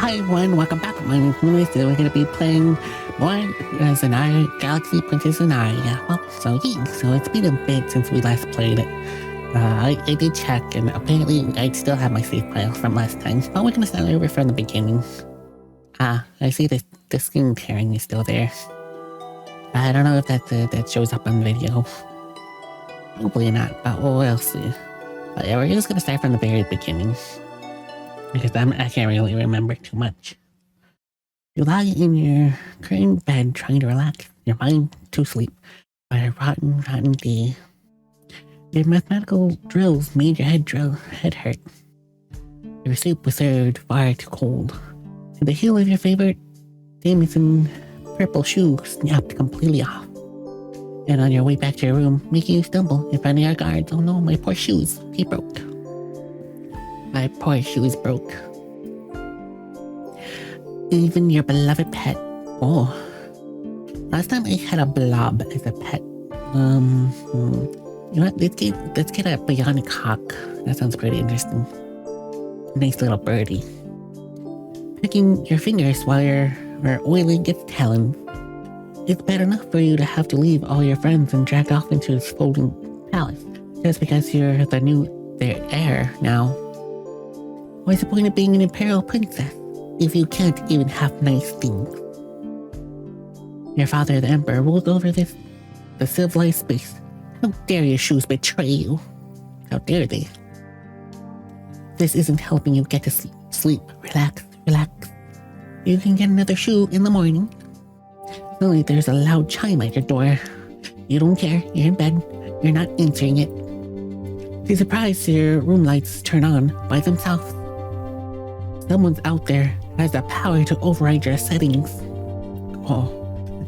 Hi everyone, welcome back. My name is Moonmist and we're going to be playing more Zorana Galaxy Princess Zorana. Well, so it's been a bit since we last played it. I did check and apparently I still have my save file from last time, but we're going to start over from the beginning. I see the screen tearing is still there. I don't know if that shows up on video. Hopefully not, but we'll see. But yeah, we're just going to start from the very beginning, because I can't really remember too much. You lie in your curtained bed trying to relax your mind to sleep by a rotten day. Your mathematical drills made your head hurt. Your soup was served far too cold. And the heel of your favorite Jameson purple shoe snapped completely off. And on your way back to your room, making you stumble in front of your guards. Oh no, my poor shoes, they broke. My poor shoes broke. Even your beloved pet. Oh. Last time I had a blob as a pet. You know what? Let's get a bionic hawk. That sounds pretty interesting. Nice little birdie. Picking your fingers while you're oiling its talon. It's bad enough for you to have to leave all your friends and drag off into this floating palace just because you're their heir now. What's the point of being an imperial princess if you can't even have nice things? Your father, the emperor, rules over the civilized space. How dare your shoes betray you? How dare they? This isn't helping you get to sleep. Relax. You can get another shoe in the morning. Suddenly there's a loud chime at your door. You don't care. You're in bed. You're not answering it. To your surprise, your room lights turn on by themselves. Someone's out there has the power to override your settings. Oh,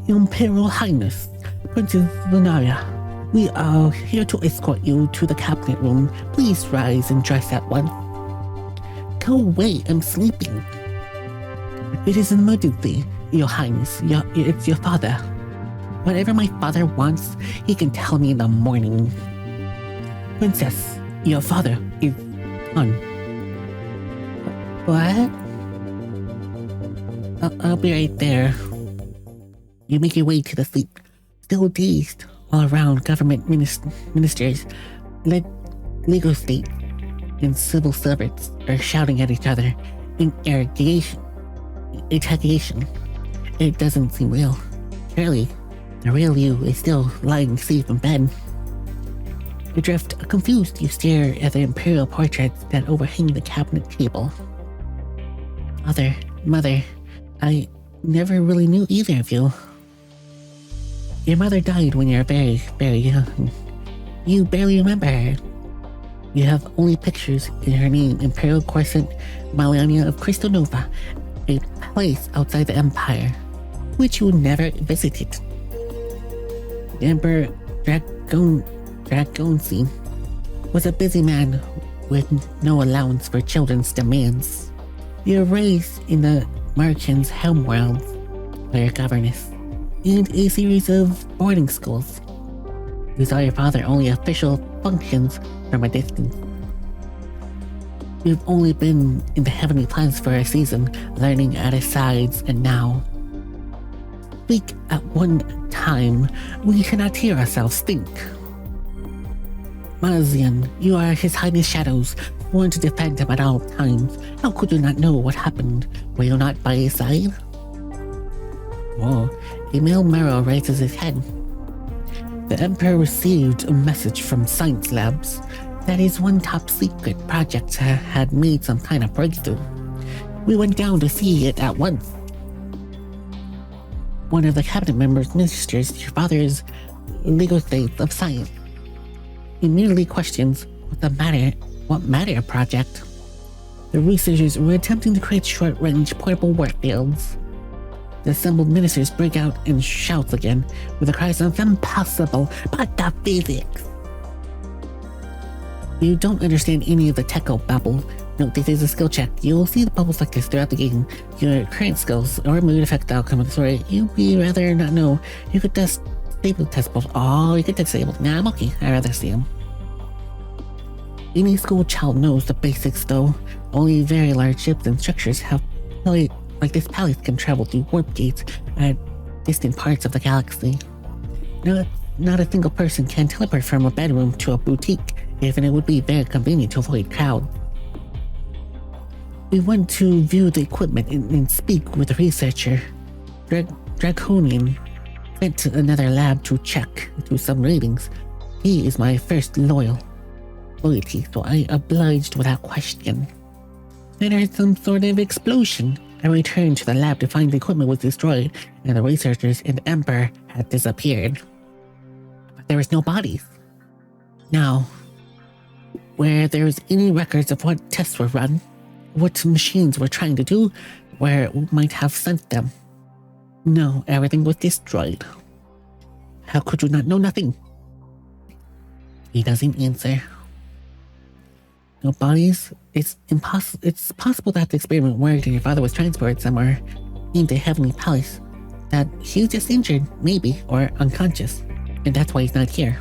Your Imperial Highness, Princess Zorana, we are here to escort you to the cabinet room. Please rise and dress at once. Go away, I'm sleeping. It is an emergency, Your Highness. It's your father. Whatever my father wants, he can tell me in the morning. Princess, your father is gone. What? I'll be right there. You make your way to the sleep. Still dazed, all around government ministers, legal state, and civil servants are shouting at each other in interrogation. It doesn't seem real. Surely, the real you is still lying safe in bed. You drift confused. You stare at the imperial portraits that overhang the cabinet table. Mother, I never really knew either of you. Your mother died when you were very, very young. You barely remember her. You have only pictures in her name, Imperial Crescent, Millennia of Crystal Nova, a place outside the Empire, which you never visited. The Emperor Dragonsi was a busy man with no allowance for children's demands. You were raised in the Merchant's homeworld by your governess, and a series of boarding schools. You saw your father only official functions from a distance. You've only been in the heavenly planets for a season, learning at his sides, and now. Speak at one time, we cannot hear ourselves think. Mazian, you are His Highness Shadows, sworn to defend him at all times. How could you not know what happened? Were you not by his side? Whoa, a male Mero raises his head. The Emperor received a message from science labs that his one top secret project had made some kind of breakthrough. We went down to see it at once. One of the cabinet members ministers your father's legal state of science. He merely questions what matter project. The researchers were attempting to create short-range portable warfields. The assembled ministers break out in shouts again, with the cries of impossible, but the physics. You don't understand any of the techo babble. Note this is a skill check. You will see the bubbles like this throughout the game. Your current skills or mood affect the outcome of the story. You'd be rather not know. You could disable test both. Oh, you could disable. Nah, I'm okay. I'd rather see them. Any school child knows the basics though. Only very large ships and structures have this palace can travel through warp gates at distant parts of the galaxy. Not a single person can teleport from a bedroom to a boutique, even it would be very convenient to avoid crowds. We want to view the equipment and speak with a researcher. Draconian sent to another lab to check through some ratings. He is my first loyalty, so I obliged without question. Then I heard some sort of explosion. I returned to the lab to find the equipment was destroyed, and the researchers and the Emperor had disappeared. But there was no bodies. Now, where there's any records of what tests were run, what machines were trying to do, where we might have sent them. No, everything was destroyed. How could you not know nothing? He doesn't answer. No bodies? It's possible that the experiment worked and your father was transported somewhere into Heavenly Palace. That he was just injured, maybe, or unconscious, and that's why he's not here.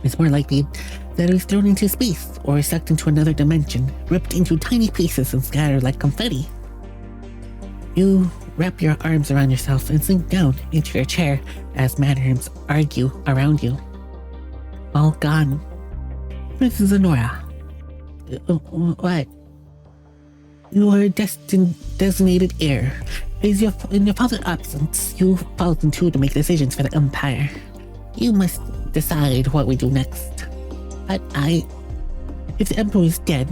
It's more likely that he was thrown into space or sucked into another dimension, ripped into tiny pieces and scattered like confetti. You wrap your arms around yourself and sink down into your chair as madams argue around you. All gone. Princess Zorana. What? You are designated heir. In your father's absence, you fall into to make decisions for the Empire. You must decide what we do next. But if the Emperor is dead,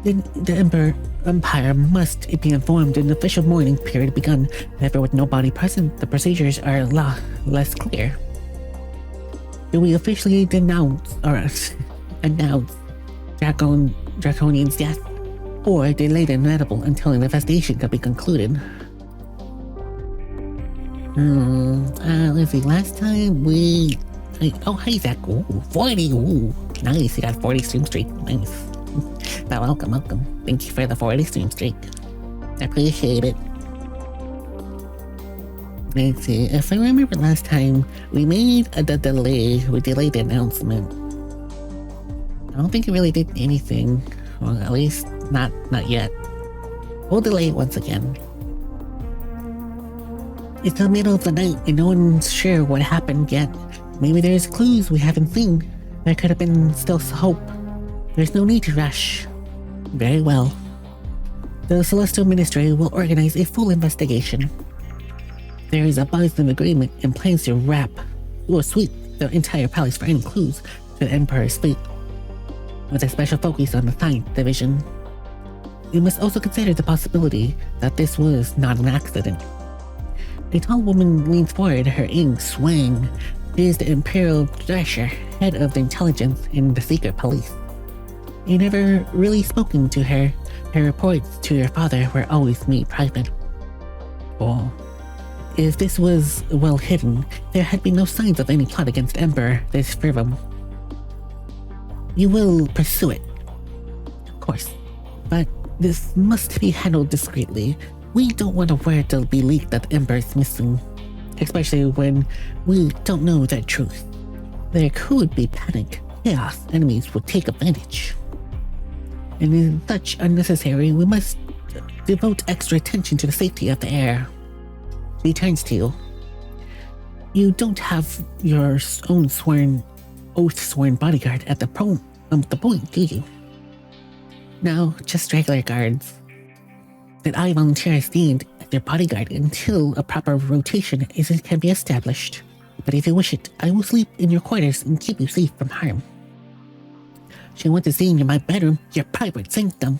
then the Empire must be informed and the official mourning period begun. However, with nobody present, the procedures are less clear. Do we officially announce Draconian's death, or delay the inevitable until an investigation can be concluded? Let's see, last time hey Zach, 40, nice, you got 40 stream streak, nice. Welcome, thank you for the 40 stream streak, I appreciate it. Let's see, if I remember last time, we made we delayed the announcement. I don't think it really did anything, well at least not yet. We'll delay it once again. It's the middle of the night and no one's sure what happened yet. Maybe there's clues we haven't seen. There could have been still hope. There's no need to rush. Very well. The Celestial Ministry will organize a full investigation. There is a biased agreement and plans to sweep the entire palace for any clues to the Emperor's fate, with a special focus on the Science Division. You must also consider the possibility that this was not an accident. A tall woman leans forward, her ink swaying. She is the Imperial Thrasher, head of the intelligence in the secret police. You never really spoken to her. Her reports to your father were always made private. Oh. If this was well hidden, there had been no signs of any plot against Emperor this Frivum. You will pursue it, of course, but this must be handled discreetly. We don't want a word to be leaked that the Emperor is missing, especially when we don't know the truth. There could be panic, chaos, enemies would take advantage. And in such unnecessary, we must devote extra attention to the safety of the heir. He turns to you. You don't have your own oath-sworn bodyguard at the point, do you? No, just regular guards. That I volunteer as stand as your bodyguard until a proper rotation can be established. But if you wish it, I will sleep in your quarters and keep you safe from harm. She wants to stay in my bedroom, your private sanctum.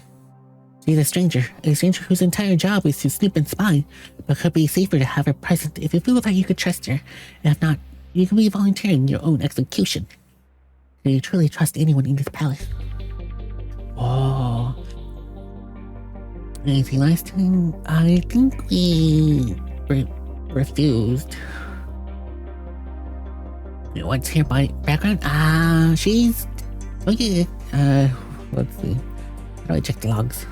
She's a stranger whose entire job is to snoop and spy, but could be safer to have her present if you feel that you could trust her. If not, you can be volunteering your own execution. Do you truly trust anyone in this palace? Oh. See, last time, I think we refused. What's here by background? She's... Okay, let's see. How do I check the logs?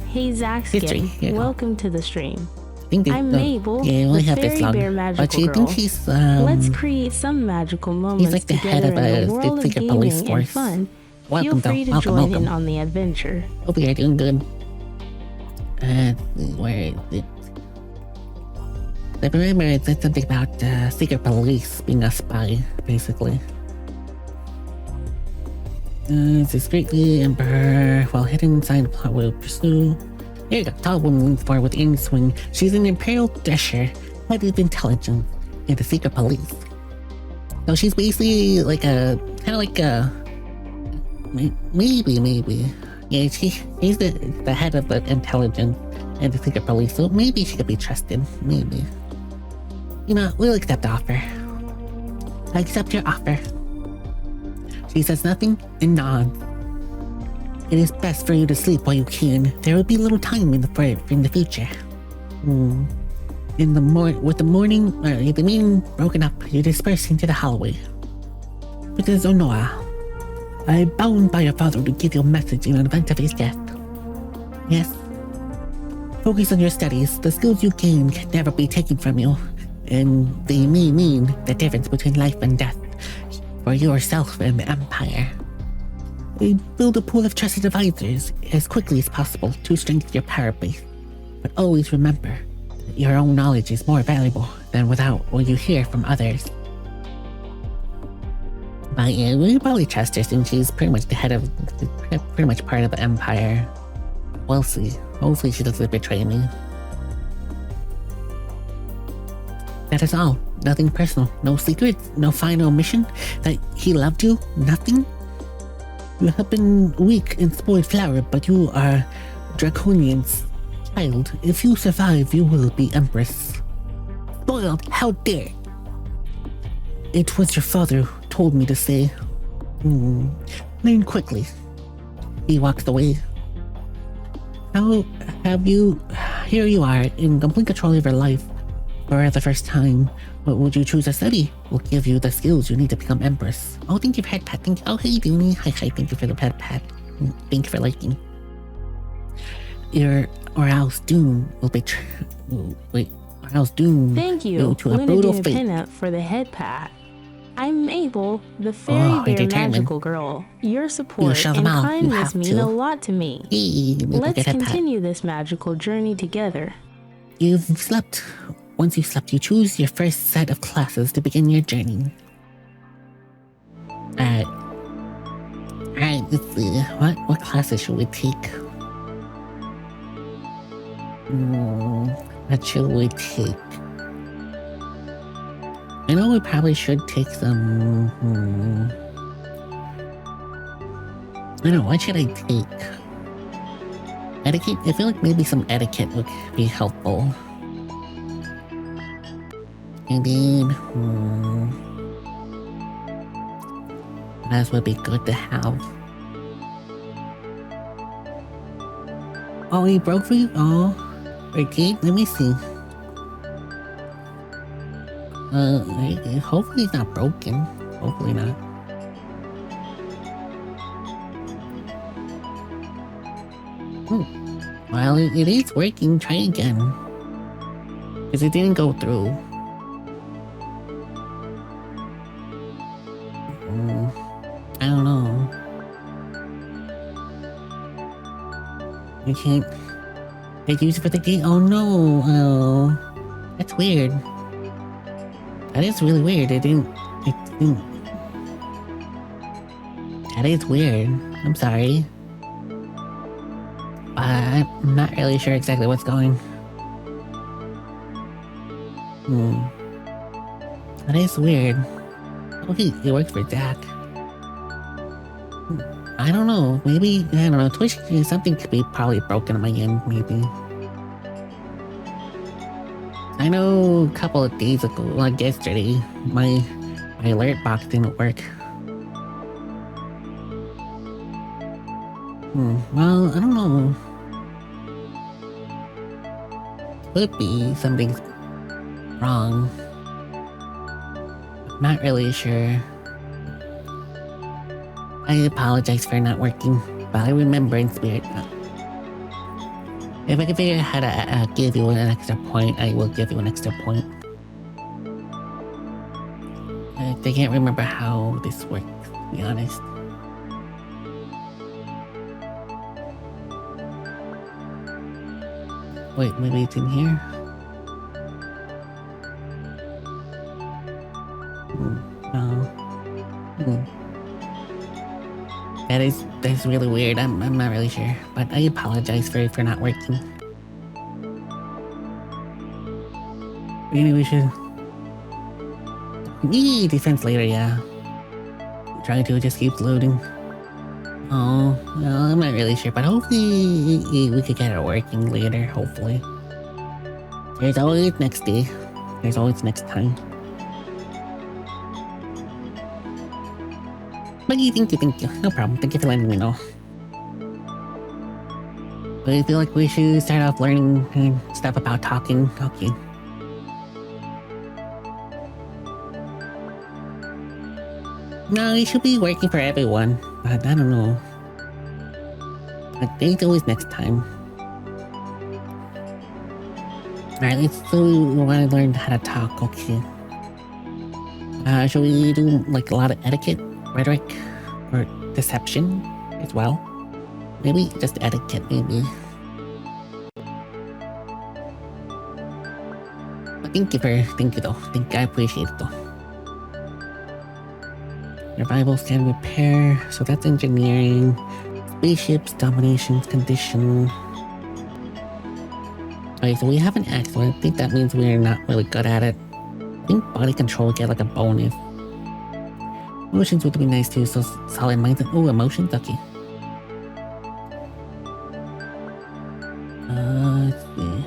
Hey Zaxkin, welcome to the stream. I'm Mabel, the Fairy Bear Magical Girl. She's, let's create some magical moments like the together head in the world of gaming and fun. Welcome, Feel free to join in on the adventure. Hope you're doing good. Where is it? I remember it said something about secret police being a spy, basically. Discreetly, Emperor, while hidden inside the plot will pursue. There you go. Tall woman leans forward with any swing. She's an Imperial Thresher, head of intelligence, and the secret police. So she's basically like a, kind of like a, maybe. Yeah, she's the head of the intelligence and the secret police, so maybe she could be trusted, maybe. You know, we'll accept the offer. I accept your offer. She says nothing and nods. It is best for you to sleep while you can. There will be little time in the future. With the meeting broken up, you disperse into the hallway. Princess Zorana, I am bound by your father to give you a message in event of his death. Yes. Focus on your studies. The skills you gain can never be taken from you, and they may mean the difference between life and death for yourself and the Empire. Build a pool of trusted advisors as quickly as possible to strengthen your power base. But always remember that your own knowledge is more valuable than without what you hear from others. But yeah, we probably trust her since she's pretty much the head of, pretty much part of the Empire. We'll see. Hopefully she doesn't betray me. That is all. Nothing personal. No secrets. No final mission. That he loved you. Nothing. You have been weak and spoiled flower, but you are Draconian's child. If you survive, you will be Empress. Spoiled? How dare! It was your father who told me to say. Learn quickly. He walks away. How have you... Here you are, in complete control of your life. For the first time, what would you choose to study? We'll give you the skills you need to become Empress. Oh, thank you for head pat. Thank you. Oh, hey, Dooney. Hi, thank you for the head pat. Thank you for liking. Or else Doom will betray... Wait, or else Doom... Thank you, to a brutal fate. Pinup, for the head pat. I'm Mabel, the fairy bear magical girl. Your support and kindness mean a lot to me. Hey, let's continue this magical journey together. You've slept. Once you've slept, you choose your first set of classes to begin your journey. Alright, let's see. What classes should we take? What should we take? I know we probably should take some... I don't know, what should I take? Etiquette? I feel like maybe some etiquette would be helpful. And then... what else would be good to have? Oh, he broke for you? Oh. Okay, let me see. Hopefully it's not broken. Hopefully not. Well, it is working. Try again. Because it didn't go through. I don't know. You can't... They use it for the game? Oh no! Oh, that's weird. That is really weird. It didn't... That is weird. I'm sorry. I'm not really sure exactly what's going. That is weird. Okay, it works for Jack. I don't know. Maybe, I don't know. Twitch, something could be probably broken on my end, maybe. I know a couple of days ago, like yesterday, my alert box didn't work. Well, I don't know. Could be something's wrong. Not really sure. I apologize for not working, but I remember in spirit. If I can figure out how to give you an extra point, I will give you an extra point. I can't remember how this works, to be honest. Wait, maybe it's in here? No. That's really weird. I'm not really sure, but I apologize for not working. Maybe we should... defense later, yeah. Trying to just keep loading. Oh, well, I'm not really sure, but hopefully we could get it working later, hopefully. There's always next day. There's always next time. But thank you. No problem. Thank you for letting me know. But I feel like we should start off learning stuff about talking. Okay. No, it should be working for everyone, but I don't know. I think it's always next time. Alright, so we want to learn how to talk, okay. Should we do like a lot of etiquette, rhetoric, or deception as well? Maybe just etiquette, maybe. But thank you though. I appreciate it though. Survival, scan, repair. So that's engineering. Spaceships, dominations, condition. Okay, so we have an X, so I think that means we're not really good at it. I think body control get like a bonus. Emotions would be nice too, so solid minds. Oh, emotions? Okay. Let's see.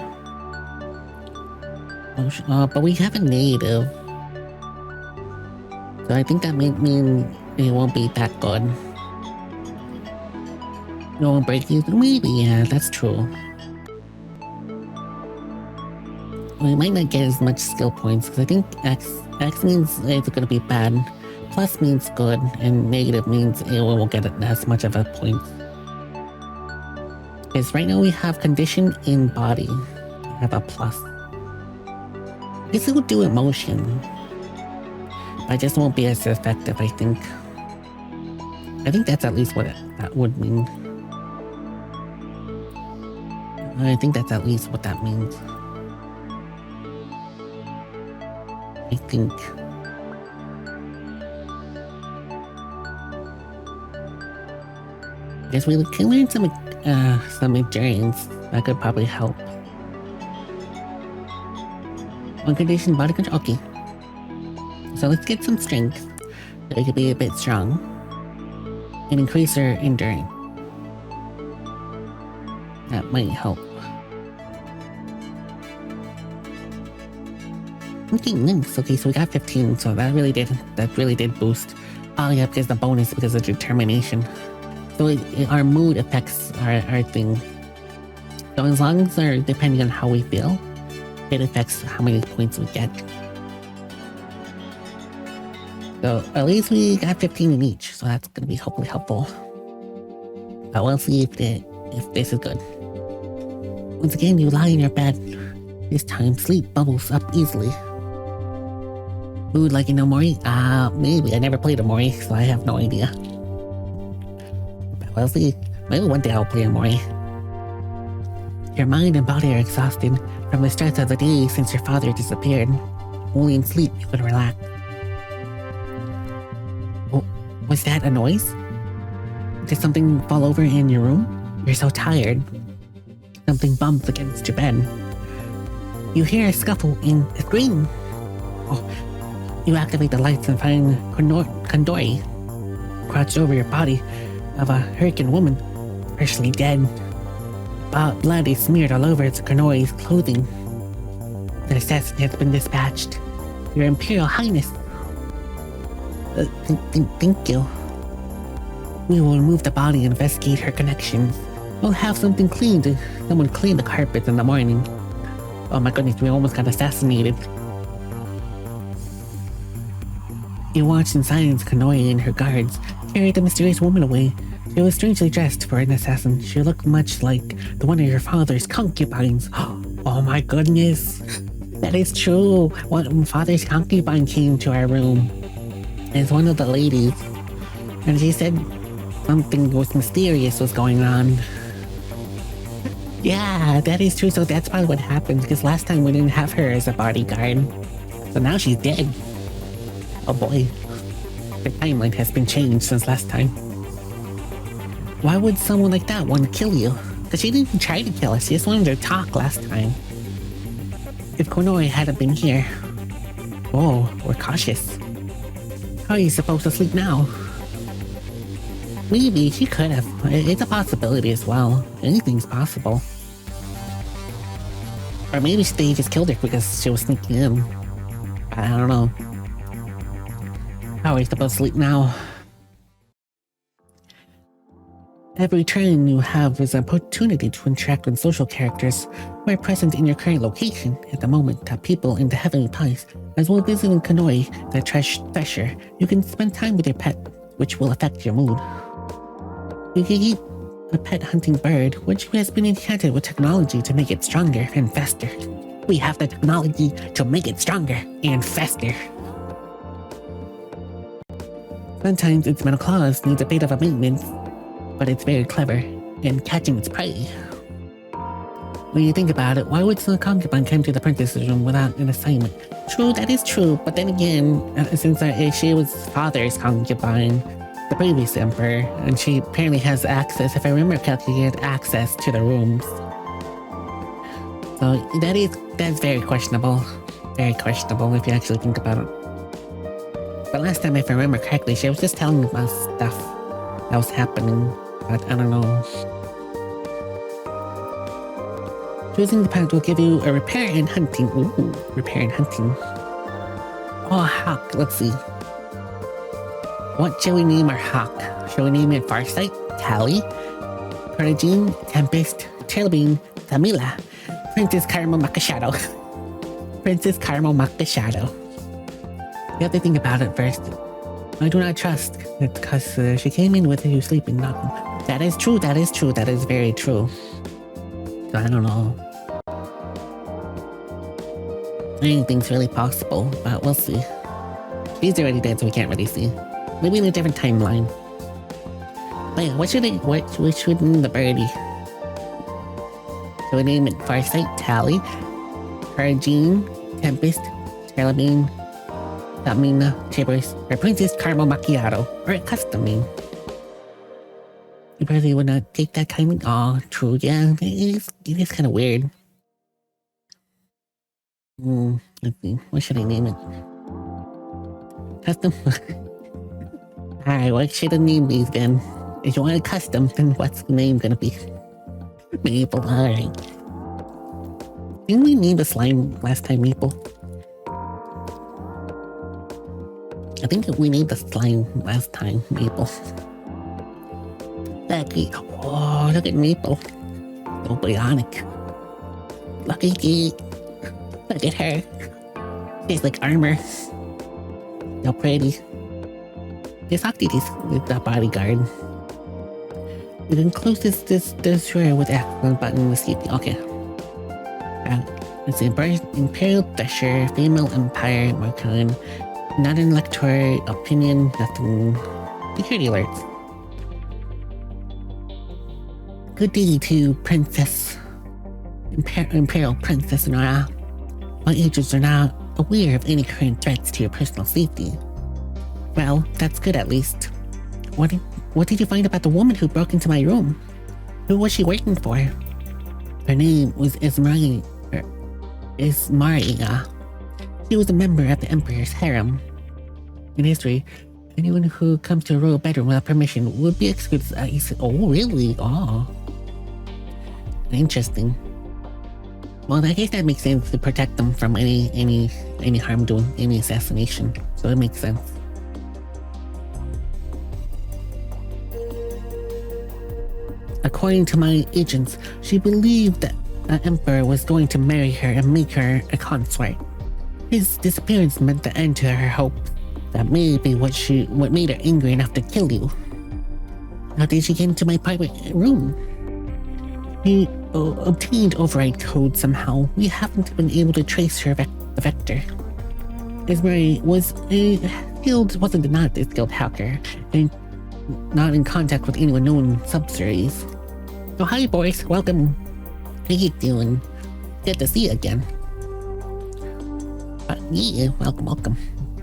Emotion, but we have a native. So I think that may mean it won't be that good. No breaking, maybe, yeah, that's true. We might not get as much skill points, because I think X means it's gonna be bad, plus means good, and negative means it won't get as much of a point. Because right now we have condition in body. We have a plus. I guess it would do emotion. I just won't be as effective, I think. I think that's at least what that would mean. I think that's at least what that means. I think. Guess we can learn some endurance. That could probably help. One condition, body control. Okay. So let's get some strength, so we could be a bit strong, and increase our endurance. That might help. Okay, nice. Okay, so we got 15, so that really did boost. Oh yeah, because the bonus, because of determination. So our mood affects our thing. So as long as depending on how we feel, it affects how many points we get. So at least we got 15 in each, so that's gonna be hopefully helpful. But we'll see if this is good. Once again, you lie in your bed. This time, sleep bubbles up easily. Mood like an Omori? Maybe. I never played Omori, so I have no idea. But we'll see. Maybe one day I'll play Omori. Your mind and body are exhausted from the stress of the day since your father disappeared. Only in sleep you can relax. Was that a noise? Did something fall over in your room? You're so tired. Something bumps against your bed. You hear a scuffle and a scream. Oh, you activate the lights and find Kondori crouched over your body of a hurricane woman, partially dead. Blood is smeared all over Kondori's clothing. The assassin has been dispatched. Your Imperial Highness. Thank you. We will remove the body and investigate her connections. We'll have someone clean the carpets in the morning. Oh my goodness, we almost got assassinated. You watched in silence Kondori and her guards carry the mysterious woman away. She was strangely dressed for an assassin. She looked much like the one of your father's concubines. Oh my goodness. That is true. One father's concubine came to our room as one of the ladies, and she said something was mysterious was going on. Yeah, that is true. So that's probably what happened, because last time we didn't have her as a bodyguard. So now she's dead. Oh boy. The timeline has been changed since last time. Why would someone like that want to kill you? Because she didn't even try to kill us, she just wanted to talk last time. If Konoi hadn't been here... Oh, we're cautious. How are you supposed to sleep now? Maybe she could have. It's a possibility as well. Anything's possible. Or maybe they just killed her because she was sneaking in. I don't know. How are you supposed to sleep now? Every turn you have is an opportunity to interact with social characters who are present in your current location at the moment. That people in the Heavenly Ties, as well as visiting Konoi, the treasure. You can spend time with your pet, which will affect your mood. You can eat a pet hunting bird, which has been enchanted with technology to make it stronger and faster. We have the technology to make it stronger and faster. Sometimes its metal claws needs a bit of a maintenance, but it's very clever in catching its prey. When you think about it, why would the concubine come to the princess's room without an assignment? True, that is true, but then again, since she was father's concubine, the previous emperor, and she apparently has access, if I remember correctly, she had access to the rooms. So that's very questionable. Very questionable if you actually think about it. But last time, if I remember correctly, she was just telling us stuff that was happening, but I don't know. Choosing the path will give you a repair and hunting. Ooh, repair and hunting. Oh, hawk, let's see. What shall we name our hawk? Shall we name it Farsight, Tally, Perigene, Tempest, CherryBon, Tamila, Princess Caramel Macashadow. Princess Caramel Macashadow. You have to think about it first. I do not trust it because she came in with you sleeping. That is true, that is true, that is very true. So I don't know. Anything's really possible, but we'll see. She's already dead, so we can't really see. Maybe in a different timeline. Wait, what should name the birdie? So we name it Farsight, Tally, Perigene, Tempest, CherryBon, Tamina, Chibers, or Princess Caramel Macchiato, or a custom name. You probably would not take that kindly. Aw, true, yeah, it is kind of weird. Let's see, what should I name it? Custom? Alright, what should I name these then? If you want a custom, then what's the name gonna be? Maple, alright. Didn't we name the slime last time Maple? I think we named the slime last time Maple. Lucky. Oh, look at Maple. So bionic. Lucky. Look at her. She's like armor. So pretty. This Octi is the bodyguard. You can close this drawer with X1 button to see it. Okay. Let's see. Imperial Thresher, Female Empire, Marcon, not an electoral opinion, nothing. Security alerts. Good day to Princess Imperial Princess Zorana. My agents are not aware of any current threats to your personal safety. Well, that's good at least. What did you find about the woman who broke into my room? Who was she working for? Her name was Ismaria. She was a member of the Emperor's harem. In history, anyone who comes to a royal bedroom without permission would be executed. Oh, really? Oh. Interesting. Well, I guess that makes sense to protect them from any harm doing, any assassination. So it makes sense. According to my agents, she believed that the Emperor was going to marry her and make her a consort. His disappearance meant the end to her hope. That may be what made her angry enough to kill you. How did she get into my private room? He obtained override code somehow. We haven't been able to trace her the vector. Ismaria was not a skilled hacker, and not in contact with anyone known subseries. So hi boys, welcome. How you doing? Good to see you again. Yeah, welcome.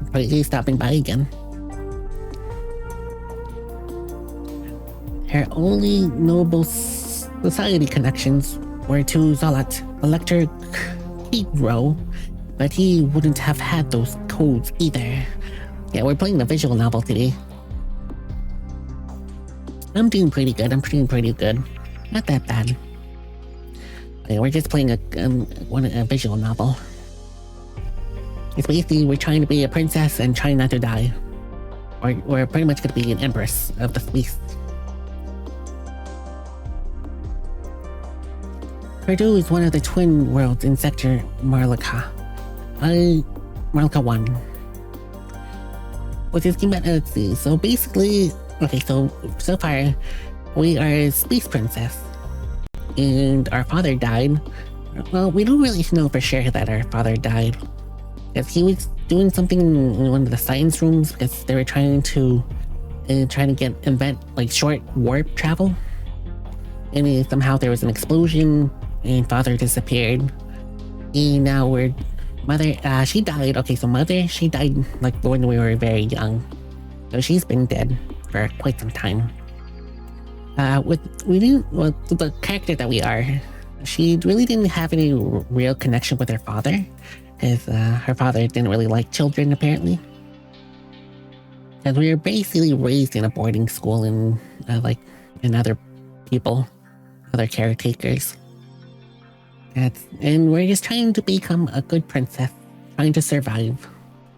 Appreciate you stopping by again. Her only noble society connections were to Zolat, Electric Hero, but he wouldn't have had those codes either. Yeah, we're playing the visual novel today. I'm doing pretty good. Not that bad. Okay, we're just playing a visual novel. It's basically we're trying to be a princess and trying not to die. Or we're pretty much going to be an empress of the beast. Purdue is one of the twin worlds in Sector Marlika. Marlika 1. What is let's see. So basically, okay, so far, we are a space princess. And our father died. Well, we don't really know for sure that our father died. Because he was doing something in one of the science rooms because they were trying to invent like short warp travel. And somehow there was an explosion and father disappeared. And now mother, she died. Okay, so mother, she died like when we were very young. So she's been dead for quite some time. The character that we are, she really didn't have any real connection with her father. Because her father didn't really like children, apparently. Because we were basically raised in a boarding school and other people, other caretakers. And we're just trying to become a good princess, trying to survive,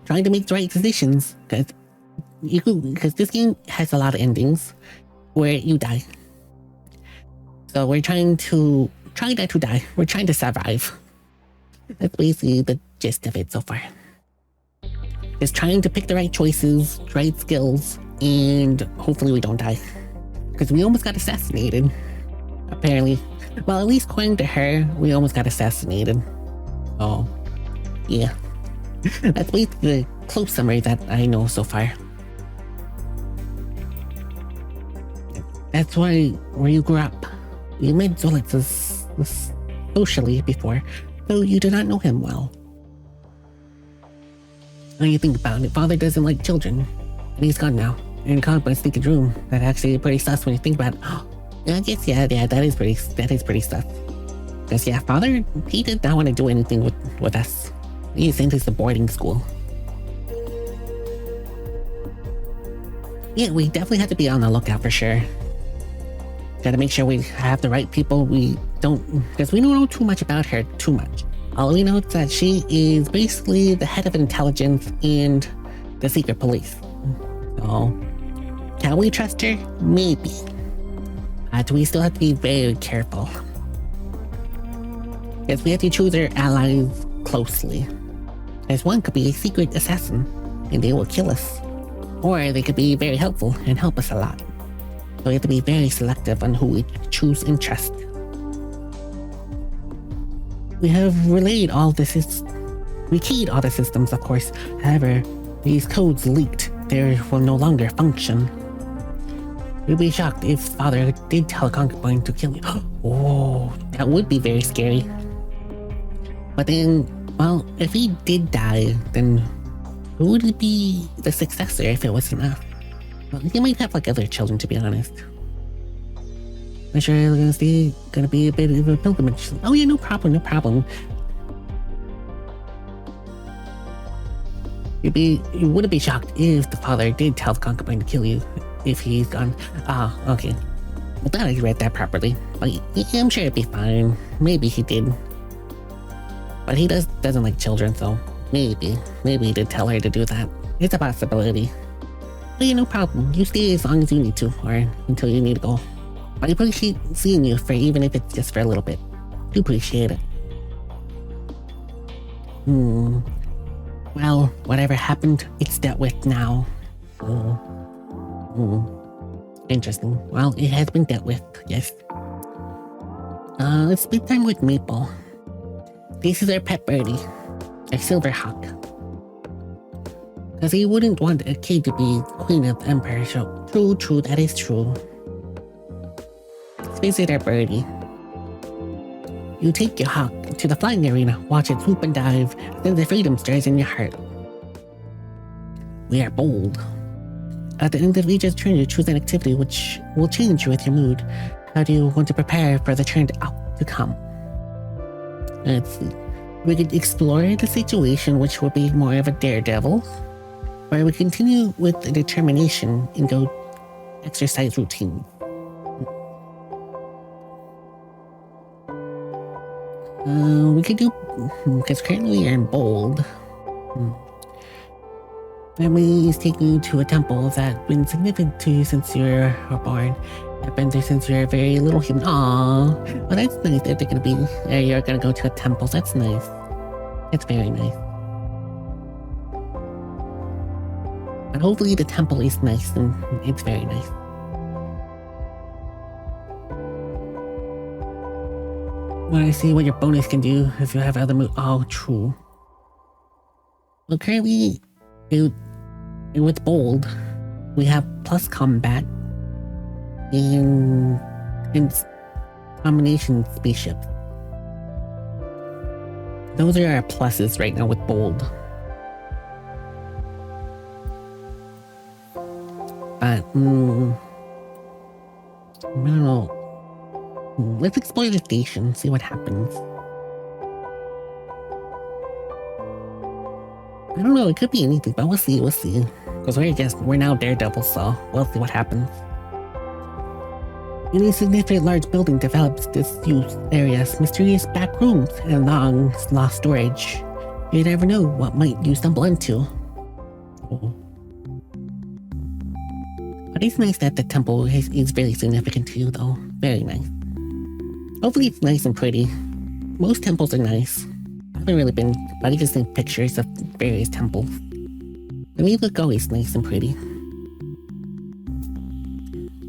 trying to make the right decisions. Because this game has a lot of endings where you die. So we're try not to die. We're trying to survive. That's basically the gist of it so far. Just trying to pick the right choices, right skills, and hopefully we don't die. Because we almost got assassinated. Apparently. Well, at least according to her, we almost got assassinated. Oh. Yeah. That's basically the close summary that I know so far. That's where you grew up. You met Zolat socially before, though you do not know him well. When you think about it, father doesn't like children. And he's gone now. And caught by a sneaky room. That's actually pretty sus when you think about it. I guess, yeah, that is pretty sus. Because, yeah, father, he did not want to do anything with us. He sent us to boarding school. Yeah, we definitely have to be on the lookout for sure. Gotta make sure we have the right people. Because we don't know too much about her, All we know is that she is basically the head of intelligence and the secret police. So, can we trust her? Maybe. Do we still have to be very careful? Because we have to choose our allies closely. As one could be a secret assassin, and they will kill us. Or they could be very helpful and help us a lot. So we have to be very selective on who we choose and trust. We have relayed all this. We keyed all the systems, of course. However, these codes leaked. They will no longer function. We'd be shocked if father did tell a concubine to kill you. Oh, that would be very scary. But then, well, if he did die, then who would be the successor if it was enough? Well, he might have like other children, to be honest. I'm sure it's gonna be a bit of a pilgrimage. Oh yeah, no problem. You wouldn't be shocked if the father did tell the concubine to kill you if he's gone. Okay. Well, glad I read that properly. But yeah, I'm sure it'd be fine. Maybe he did. But he doesn't like children, so maybe he did tell her to do that. It's a possibility. But yeah, no problem. You stay as long as you need to, or until you need to go. I appreciate seeing you, for even if it's just for a little bit. Do appreciate it. Well, whatever happened, it's dealt with now. Interesting. Well, it has been dealt with, yes. Let's spend time with Maple. This is our pet birdie, a silver hawk. Because he wouldn't want a kid to be queen of the empire, so true, that is true. Let's visit our birdie. You take your hawk to the flying arena, watch it swoop and dive, then the freedom stirs in your heart. We are bold. At the end of each turn, you choose an activity which will change with your mood. How do you want to prepare for the turn to come? Let's see. We could explore the situation, which will be more of a daredevil, or we continue with the determination and go exercise routine. We could do, because currently we are in bold. Families take you to a temple that's been significant to you since you were born. I've been there since you're a very little human. Aww. Well, that's nice that they're gonna be, you're gonna go to a temple. That's nice. That's very nice. But hopefully the temple is nice and it's very nice. Want to see what your bonus can do if you have other moves. Oh, true. Well, currently, with bold, we have plus combat and combination spaceship. Those are our pluses right now with bold. But, I don't know. Let's explore the station, see what happens. I don't know, it could be anything, but we'll see. Because we're now daredevils, so we'll see what happens. Any significant large building develops disused areas, mysterious back rooms, and long lost storage. You never know what might you stumble into. Oh. But it's nice that the temple is very significant to you, though. Very nice. Hopefully it's nice and pretty. Most temples are nice. I haven't really been, but I just think pictures of various temples. And they look always nice and pretty.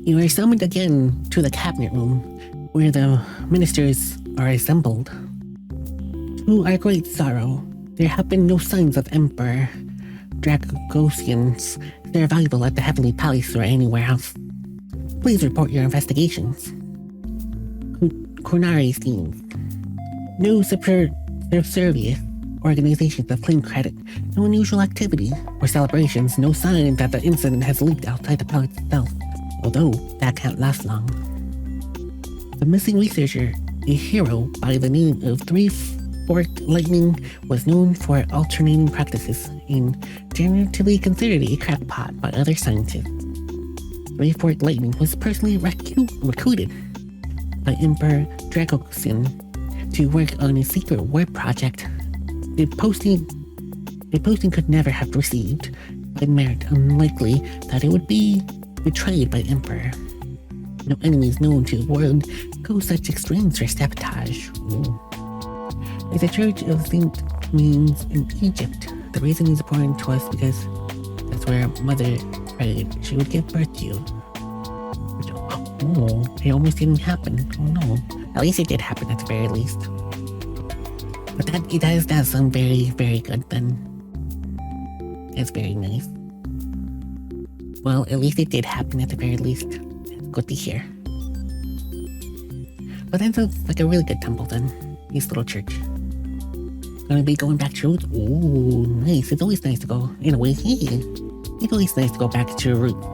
You are summoned again to the cabinet room, where the ministers are assembled. To our great sorrow, there have been no signs of Emperor Dragosian's survival at the Heavenly Palace or anywhere else. Please report your investigations. Cornari seems. No subservient organizations have claimed credit. No unusual activity or celebrations. No sign that the incident has leaked outside the palace itself. Although that can't last long. The missing researcher, a hero by the name of Three-Forked Lightning, was known for alternating practices and generally considered a crackpot by other scientists. Three-Forked Lightning was personally recruited by Emperor Dragosian to work on a secret web project. The posting could never have received by merit, unlikely that it would be betrayed by Emperor. No enemies known to the world go such extremes for sabotage. There's a church of St. Means in Egypt. The reason is important to us because that's where Mother prayed she would give birth to you. Oh, it almost didn't happen. Oh no. At least it did happen at the very least. But that does sound very, very good then. That's very nice. Well, at least it did happen at the very least. That's good to hear. But that sounds like a really good temple then. This little church. Gonna be going back to roots? Ooh, nice. It's always nice to go, in a way, it's always nice to go back to your roots.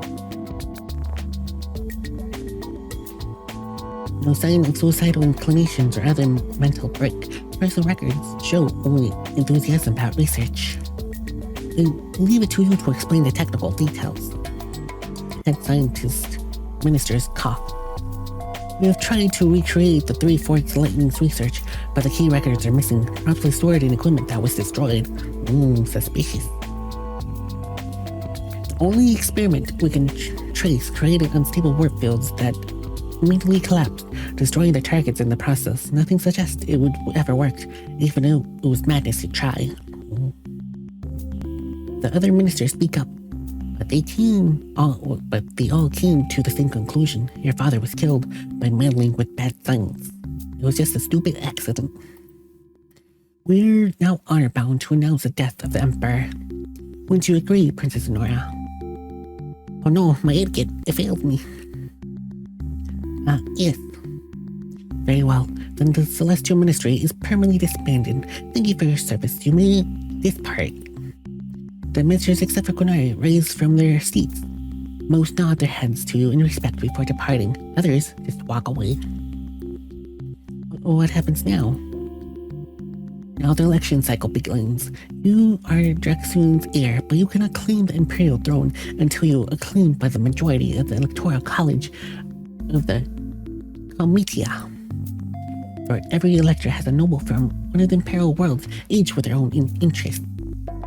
No sign of suicidal inclinations or other mental break. Personal records show only enthusiasm about research. I leave it to you to explain the technical details. Head scientist minister's cough. We have tried to recreate the Three-Forked Lightning's research, but the key records are missing, probably stored in equipment that was destroyed. Suspicious. The only experiment we can trace created unstable warp fields that immediately collapsed, destroying the targets in the process. Nothing suggests it would ever work, even though it was madness to try. The other ministers speak up, but they all came to the same conclusion. Your father was killed by meddling with bad science. It was just a stupid accident. We're now honor-bound to announce the death of the Emperor. Wouldn't you agree, Princess Zorana? Oh no, my etiquette, it failed me. Yes. Very well. Then the Celestial Ministry is permanently disbanded. Thank you for your service. You may depart. The ministers, except for Kunai, raise from their seats. Most nod their heads to you in respect before departing. Others just walk away. What happens now? Now the election cycle begins. You are Drexun's heir, but you cannot claim the Imperial throne until you are claimed by the majority of the Electoral College of the Comitia. For every elector has a noble from one of the Imperial worlds, each with their own interest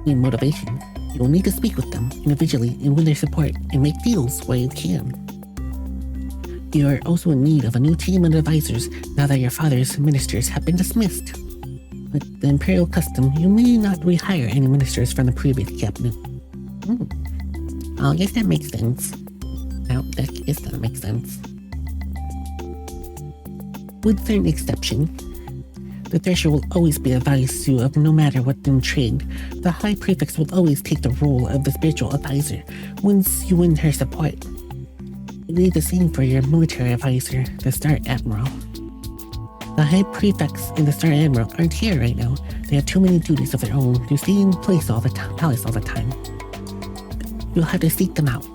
and motivation. You will need to speak with them individually and win their support and make deals where you can. You are also in need of a new team of advisors now that your father's ministers have been dismissed. With the Imperial custom, you may not rehire any ministers from the previous cabinet. I guess that makes sense. I guess that makes sense. With certain exception, the Thresher will always be advised to of no matter what intrigue. The High Prefect will always take the role of the spiritual advisor once you win her support. You need the same for your military advisor, the Star Admiral. The High Prefects and the Star Admiral aren't here right now. They have too many duties of their own to stay in palace all the time. You'll have to seek them out.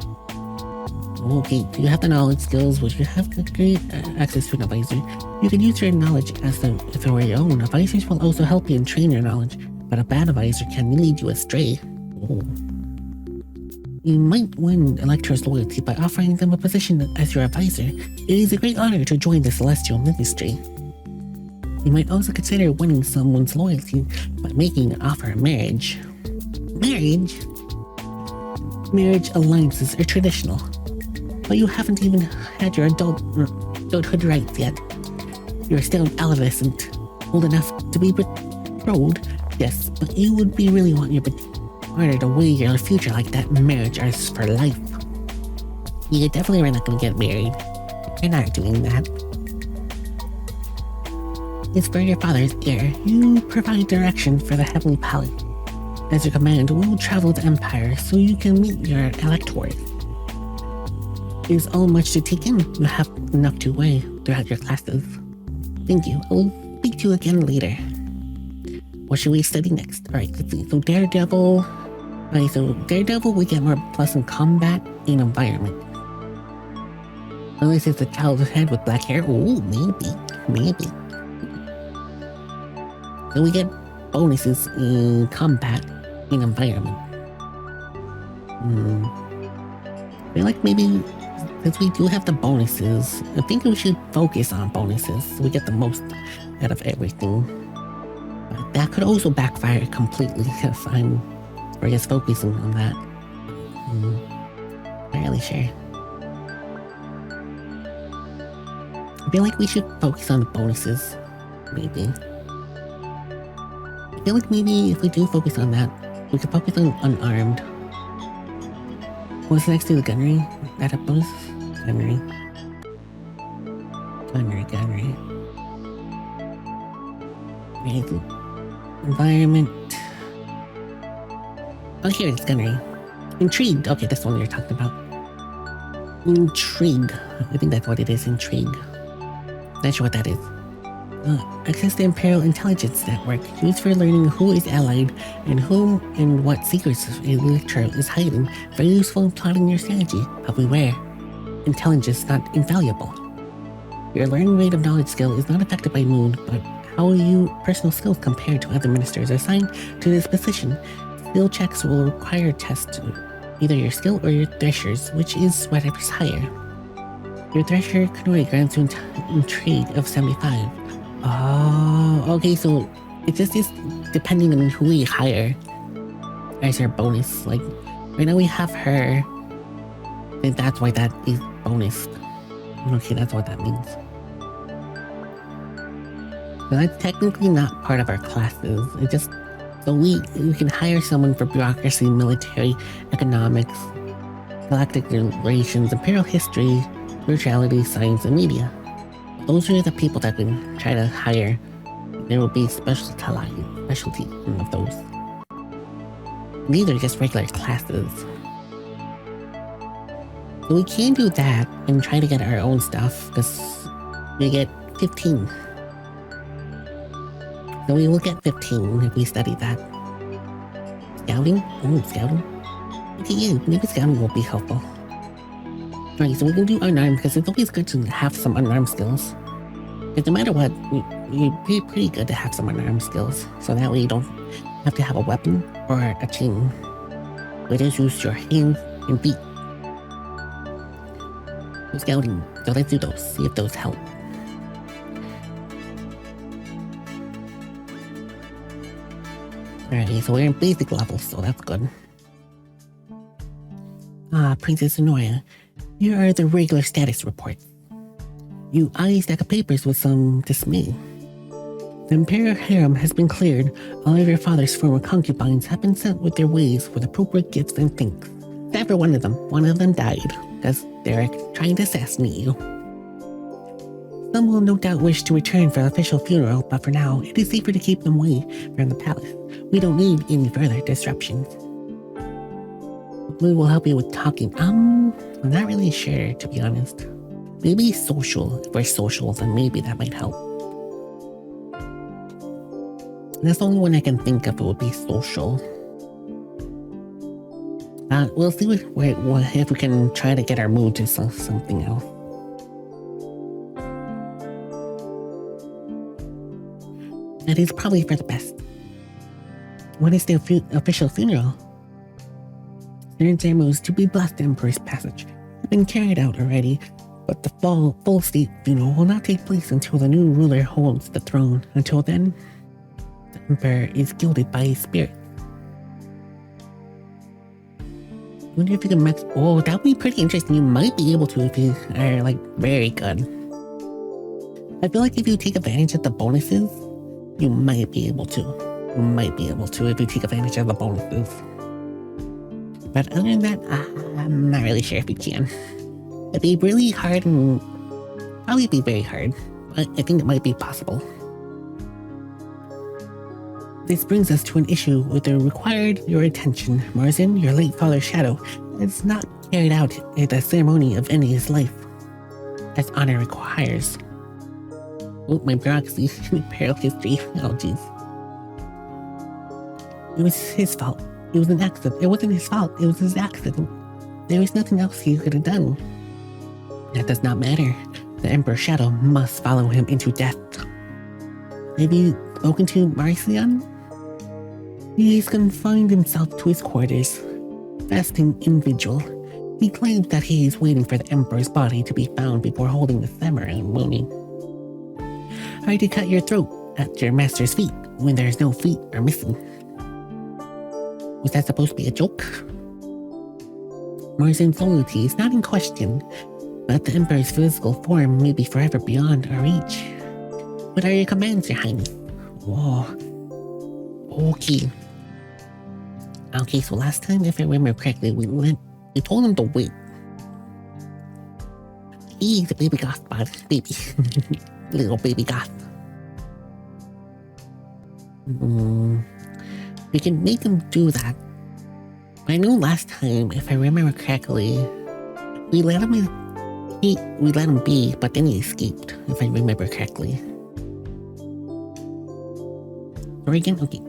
Okay, do you have the knowledge skills? Would you have great access to an advisor? You can use your knowledge as if it were your own. Advisors will also help you and train your knowledge, but a bad advisor can lead you astray. You might win electors' loyalty by offering them a position as your advisor. It is a great honor to join the Celestial Ministry. You might also consider winning someone's loyalty by making an offer of marriage. Marriage alliances are traditional, but you haven't even had your adulthood rights yet. You're still an adolescent, old enough to be betrothed, yes, but you would really want your partner to weigh your future like that. Marriage is for life. You definitely are not going to get married. You're not doing that. It's for your father's heir. You provide direction for the Heavenly Palace. As your command, we will travel the Empire so you can meet your electors. It is all much to take in. You have enough to weigh throughout your classes. Thank you. I will speak to you again later. What should we study next? Alright, let's see. So Daredevil. Alright, so Daredevil, we get more plus in combat and environment. Unless it's a child's head with black hair. Ooh, maybe. So we get bonuses in combat and environment. I feel like maybe, since we do have the bonuses, I think we should focus on bonuses so we get the most out of everything. But that could also backfire completely if I'm just focusing on that. Not really sure. I feel like we should focus on the bonuses, maybe. I feel like maybe if we do focus on that, we could focus on unarmed. What's next to the gunnery? That a bonus? Gunnery. Environment. Oh, here it's gunnery. Intrigued. Okay, that's the one you're talking about. Intrigue. I think that's what it is, intrigue. Not sure what that is. Access the Imperial Intelligence Network, used for learning who is allied and whom and what secrets a electro is hiding. Very useful in plotting your strategy, but beware. Intelligence is not invaluable. Your learning rate of knowledge skill is not affected by mood, but how your personal skills compare to other ministers assigned to this position. Skill checks will require tests to either your skill or your Thresher's, which is whatever's higher. Your Thresher Kanori grants you intrigue of 75. Oh, okay, so it just is depending on who we hire as our bonus. Like, right now we have her, and that's why that is bonus. Okay, that's what that means. So that's technically not part of our classes. It just, so we can hire someone for bureaucracy, military, economics, galactic relations, imperial history, spirituality, science, and media. Those are the people that we try to hire. There will be specialty of those. These are just regular classes. So we can do that and try to get our own stuff, because we get 15. So we will get 15 if we study that. Scouting? Oh, scouting. Okay, yeah, maybe scouting will be helpful. Alright, so we can do unarmed because it's always good to have some unarmed skills. Because no matter what, you'd be pretty good to have some unarmed skills. So that way you don't have to have a weapon or a chain. But just use your hands and feet. So scouting. So let's do those. See if those help. Alright, so we're in basic levels, so that's good. Princess Zorana, here are the regular status reports. You eye a stack of papers with some dismay. The Imperial Harem has been cleared. All of your father's former concubines have been sent with their ways with appropriate gifts and thanks. Except for one of them. One of them died, because they're trying to assassinate you. Some will no doubt wish to return for the official funeral, but for now, it is safer to keep them away from the palace. We don't need any further disruptions. We will help you with talking. I'm not really sure, to be honest. Maybe social. If we're social, then maybe that might help. That's the only one I can think of. It would be social. We'll see if we can try to get our mood to something else. That is probably for the best. When is the official funeral? Certain ceremonies to be blessed the Emperor's passage have been carried out already, but the full state funeral will not take place until the new ruler holds the throne. Until then, the Emperor is gilded by his spirit. I wonder if you can max. Oh, that would be pretty interesting. You might be able to if you are, like, very good. I feel like if you take advantage of the bonuses, you might be able to. You might be able to if you take advantage of the bonuses. But other than that, I'm not really sure if you can. It'd be really hard and probably be very hard, but I think it might be possible. This brings us to an issue with the required your attention. Marzen, your late father's shadow, has not carried out the ceremony of ending his life, as honor requires. Oh, my bureaucracy, imperial history. Oh, jeez. It was his fault. It was an accident. It wasn't his fault. It was his accident. There was nothing else he could have done. That does not matter. The Emperor's shadow must follow him into death. Have you spoken to Marcion? He's confined himself to his quarters, fasting individual. He claims that he is waiting for the Emperor's body to be found before holding the ceremony. Hard to cut your throat at your master's feet when there's no feet are missing. Was that supposed to be a joke? Marzen's loyalty is not in question, but the Emperor's physical form may be forever beyond our reach. What are your commands, Your Highness? Whoa. Okay. Okay, so last time, if I remember correctly, we told him to wait. He's a baby goth body, baby. Little baby goth. We can make him do that. I know last time, if I remember correctly, we let him be, but then he escaped, if I remember correctly. Oregon? Okay.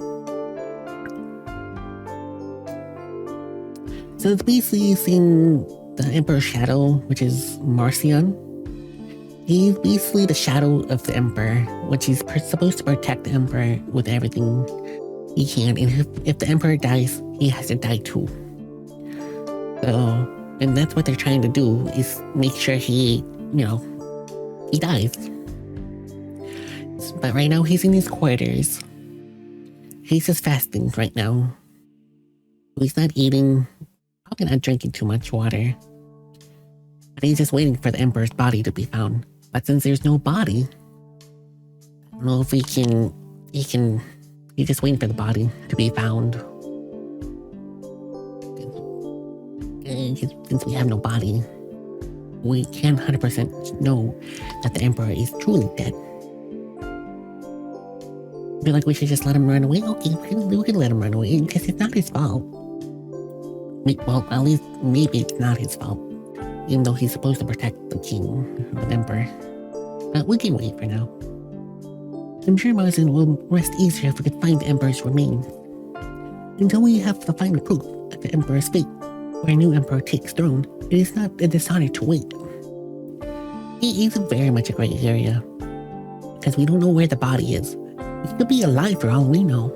So it's basically seeing the Emperor's shadow, which is Marcion. He's basically the shadow of the Emperor, which is supposed to protect the Emperor with everything he can. And if the Emperor dies, he has to die too. So, and that's what they're trying to do, is make sure he dies. But right now he's in his quarters. He's just fasting right now. He's not eating, probably not drinking too much water. But he's just waiting for the Emperor's body to be found. But since there's no body, I don't know if he's just waiting for the body to be found. Since we have no body, we can't 100% know that the Emperor is truly dead. I feel like we should just let him run away. Okay, we can let him run away, because it's not his fault. Well, at least maybe it's not his fault. Even though he's supposed to protect the king, or the Emperor. But we can wait for now. I'm sure Marzen will rest easier if we could find the Emperor's remains. Until we have the final proof of the Emperor's fate, or a new Emperor takes throne, it is not a dishonor to wait. It is very much a gray area, because we don't know where the body is. It could be alive for all we know.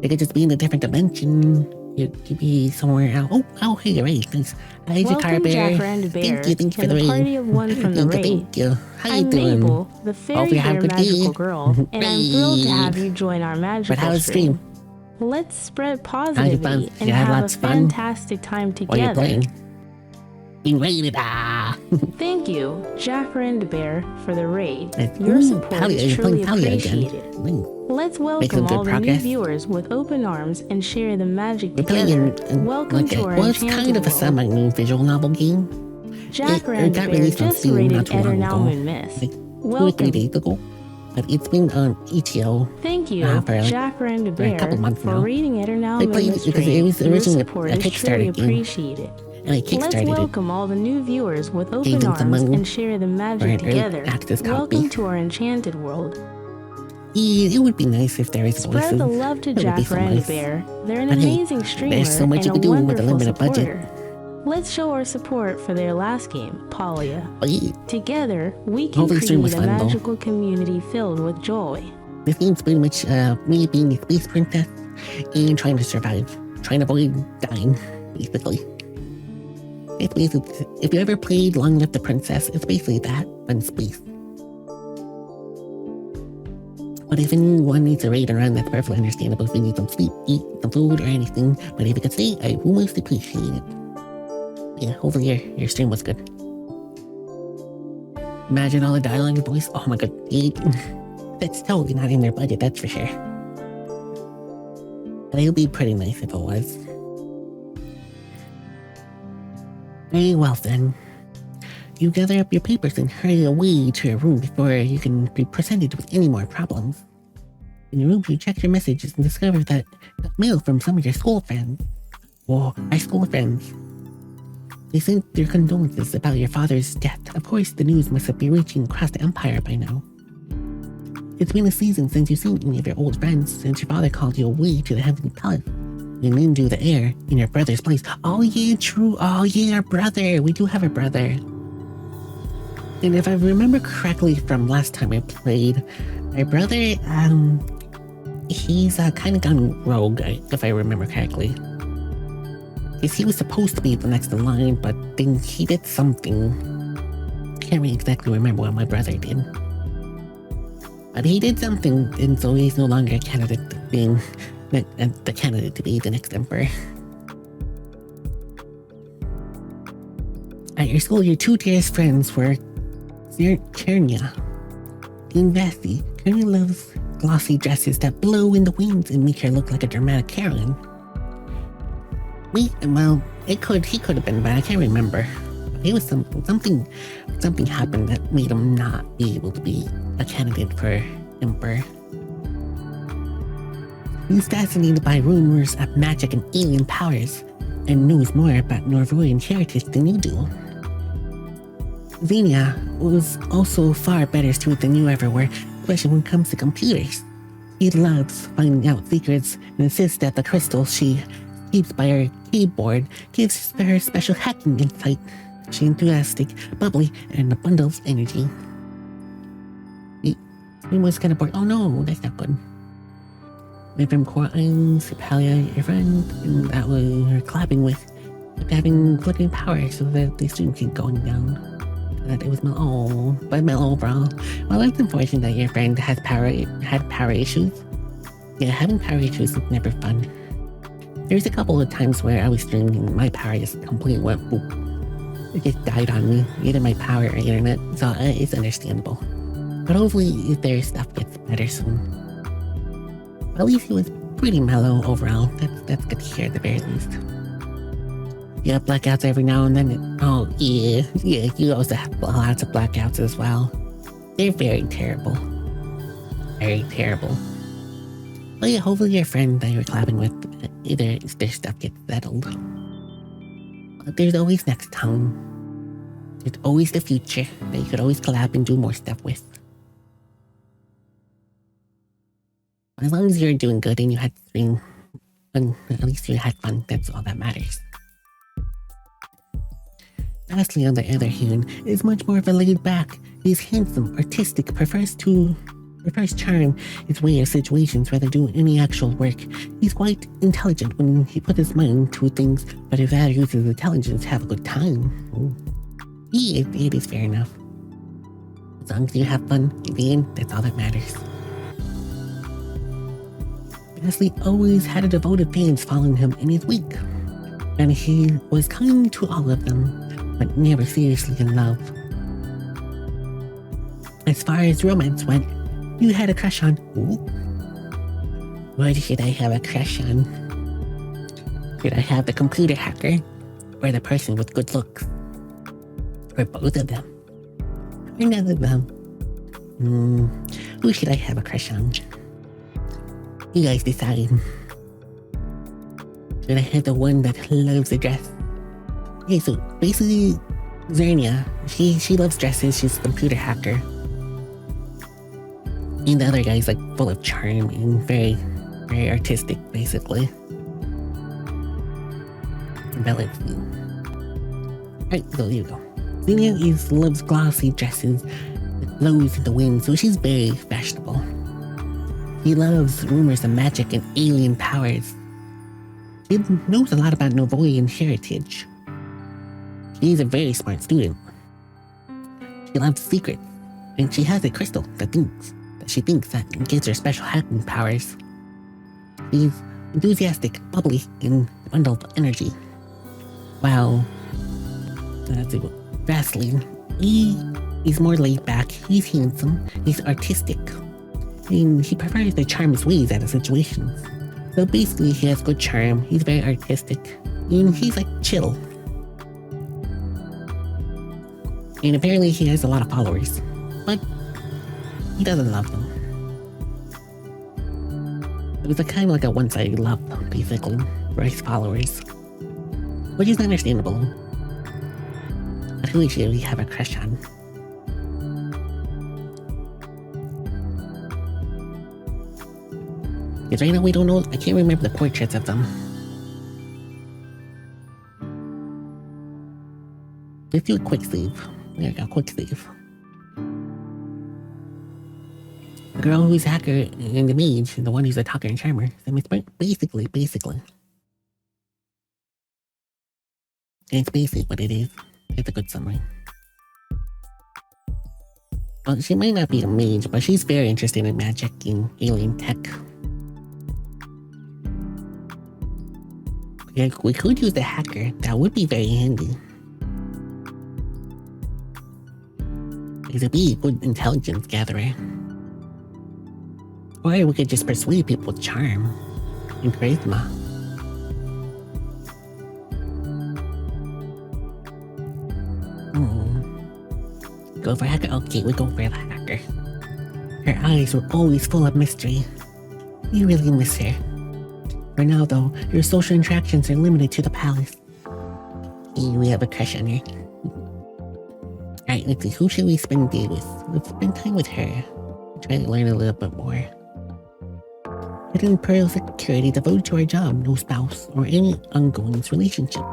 It could just be in a different dimension. It could be somewhere else. Oh, hey, the raid. Thanks. Hi, Welcome, Bear. Thank you for the raid. Party of one from the raid. Thank you. How you I'm doing? Mabel, the fairy bear magical girl, and I'm thrilled to have you join our magical stream. Let's spread positivity and have a fantastic time together. What are you playing? Being raided, Thank you, Bear, for the raid. Your support is truly appreciated. Let's welcome all the new viewers with open arms and share the magic together. Welcome to our enchanted world. It's kind of a semi-new visual novel game. Bear just rated Eder now Moonmist. Welcome. 3 days ago. But it's been on Ichigo. Thank you, for a couple months for now. reading Eder now I played it because it was originally a Kickstarter game. Appreciated. And I kickstarted Let's welcome all the new viewers with open arms and share the magic together. Welcome to our enchanted world. It would be nice if there is voices. Spread the love to Bear. They're an amazing streamer there's so much and you can do with a limited budget. Let's show our support for their last game, Palia. Together, we can Hopefully create a magical community filled with joy. This game's pretty much me being a space princess and trying to survive. Trying to avoid dying, basically. It's basically, if you ever played Long Live the Princess, it's basically that, but in space. But if anyone needs a raid around, that's perfectly understandable. If you need some sleep, eat, some food, or anything. But if you could stay, I will most appreciate it. Yeah, hopefully your stream was good. Imagine all the dialogue in your voice. Oh my god, that's totally not in their budget, that's for sure. But it would be pretty nice if it was. Very well then. You gather up your papers and hurry away to your room before you can be presented with any more problems. In your room, you check your messages and discover that mail from some of your school friends. Or our school friends. They sent their condolences about your father's death. Of course, the news must have been reaching across the empire by now. It's been a season since you've seen any of your old friends, since your father called you away to the Heavenly Palace. You named you the heir in your brother's place. Oh yeah, true. Oh yeah, our brother. We do have a brother. And if I remember correctly from last time I played, my brother, he's kind of gone rogue, if I remember correctly. Because he was supposed to be the next in line, but then he did something. Can't really exactly remember what my brother did. But he did something, and so he's no longer a candidate to being the candidate to be the next emperor. At your school, your two dearest friends were Chernia and Vsky. Chernia loves glossy dresses that blow in the winds and make her look like a dramatic heroine. He could have been, but I can't remember. It was something happened that made him not be able to be a candidate for emperor. He's fascinated by rumors of magic and alien powers, and knows more about Norvoyan heritage than you do. Xenia was also far better suited than you ever were, especially when it comes to computers. He loves finding out secrets and insists that the crystal she keeps by her keyboard gives her special hacking insight. She's enthusiastic, bubbly, and a bundle of energy. He was kind of bored. Oh no, that's not good. My friend Coraline, Palia, your friend, and that was her clapping with having flickering power so that the stream keep going down. That it was overall. Well, it's unfortunate that your friend had power issues. Yeah, having power issues is never fun. There's a couple of times where I was streaming and my power just completely went boop. It just died on me, either my power or internet, so it's understandable. But hopefully their stuff gets better soon. But at least he was pretty mellow overall. That's good to hear at the very least. You have blackouts every now and then. Oh yeah, you also have lots of blackouts as well. They're very terrible. Very terrible. But yeah, hopefully your friend that you're clapping with, their stuff gets settled. But there's always next time. It's always the future that you could always collab and do more stuff with. As long as you're doing good and you had stream, and at least you had fun, that's all that matters. Lastly, on the other hand, is much more of a laid back. He's handsome, artistic, prefers charm his way of situations rather than do any actual work. He's quite intelligent when he puts his mind to things, but he values his intelligence to have a good time. It is fair enough. As long as you have fun, in the end, that's all that matters. Bsky always had devoted fans following him in his week, and he was kind to all of them, but never seriously in love. As far as romance went, you had a crush on... Ooh. What should I have a crush on? Should I have the computer hacker? Or the person with good looks? Or both of them? Or none of them? Who should I have a crush on? You guys decide. Should I have the one that loves the dress? Okay, so basically, Zorana, she loves dresses, she's a computer hacker. And the other guy's like full of charm and very, very artistic, basically. Balance. Alright, so here you go. Zorana loves glossy dresses that blows in the wind, so she's very fashionable. She loves rumors of magic and alien powers. She knows a lot about Novoian heritage. She's a very smart student. She loves secrets, and she has a crystal that she thinks that gives her special hacking powers. She's enthusiastic, bubbly, and bundled of energy. While Bsky, he's more laid back, he's handsome, he's artistic, and he prefers the charmless ways out of situations. So basically, he has good charm, he's very artistic, and he's like chill. And apparently he has a lot of followers, but he doesn't love them. It was kind of like a one-sided love, basically, for his followers. Which is understandable. But who should we have a crush on? Because right now we don't know, I can't remember the portraits of them. Let's do a quick save. There we go, quick save. The girl who's hacker and the mage, and the one who's a talker and charmer. Basically. It's basically what it is. It's a good summary. Well, she might not be a mage, but she's very interested in magic and alien tech. Yeah, we could use the hacker. That would be very handy. Because it'd be a good intelligence gatherer. Or we could just persuade people with charm and charisma. Go for hacker? Okay, we go for the hacker. Her eyes were always full of mystery. We really miss her. For now though, your social interactions are limited to the palace. Hey, we have a crush on her. Alright, let's see, who should we spend the day with? Let's spend time with her. Try to learn a little bit more. Hidden Pearl Security devoted to her job, no spouse, or any ongoing relationship.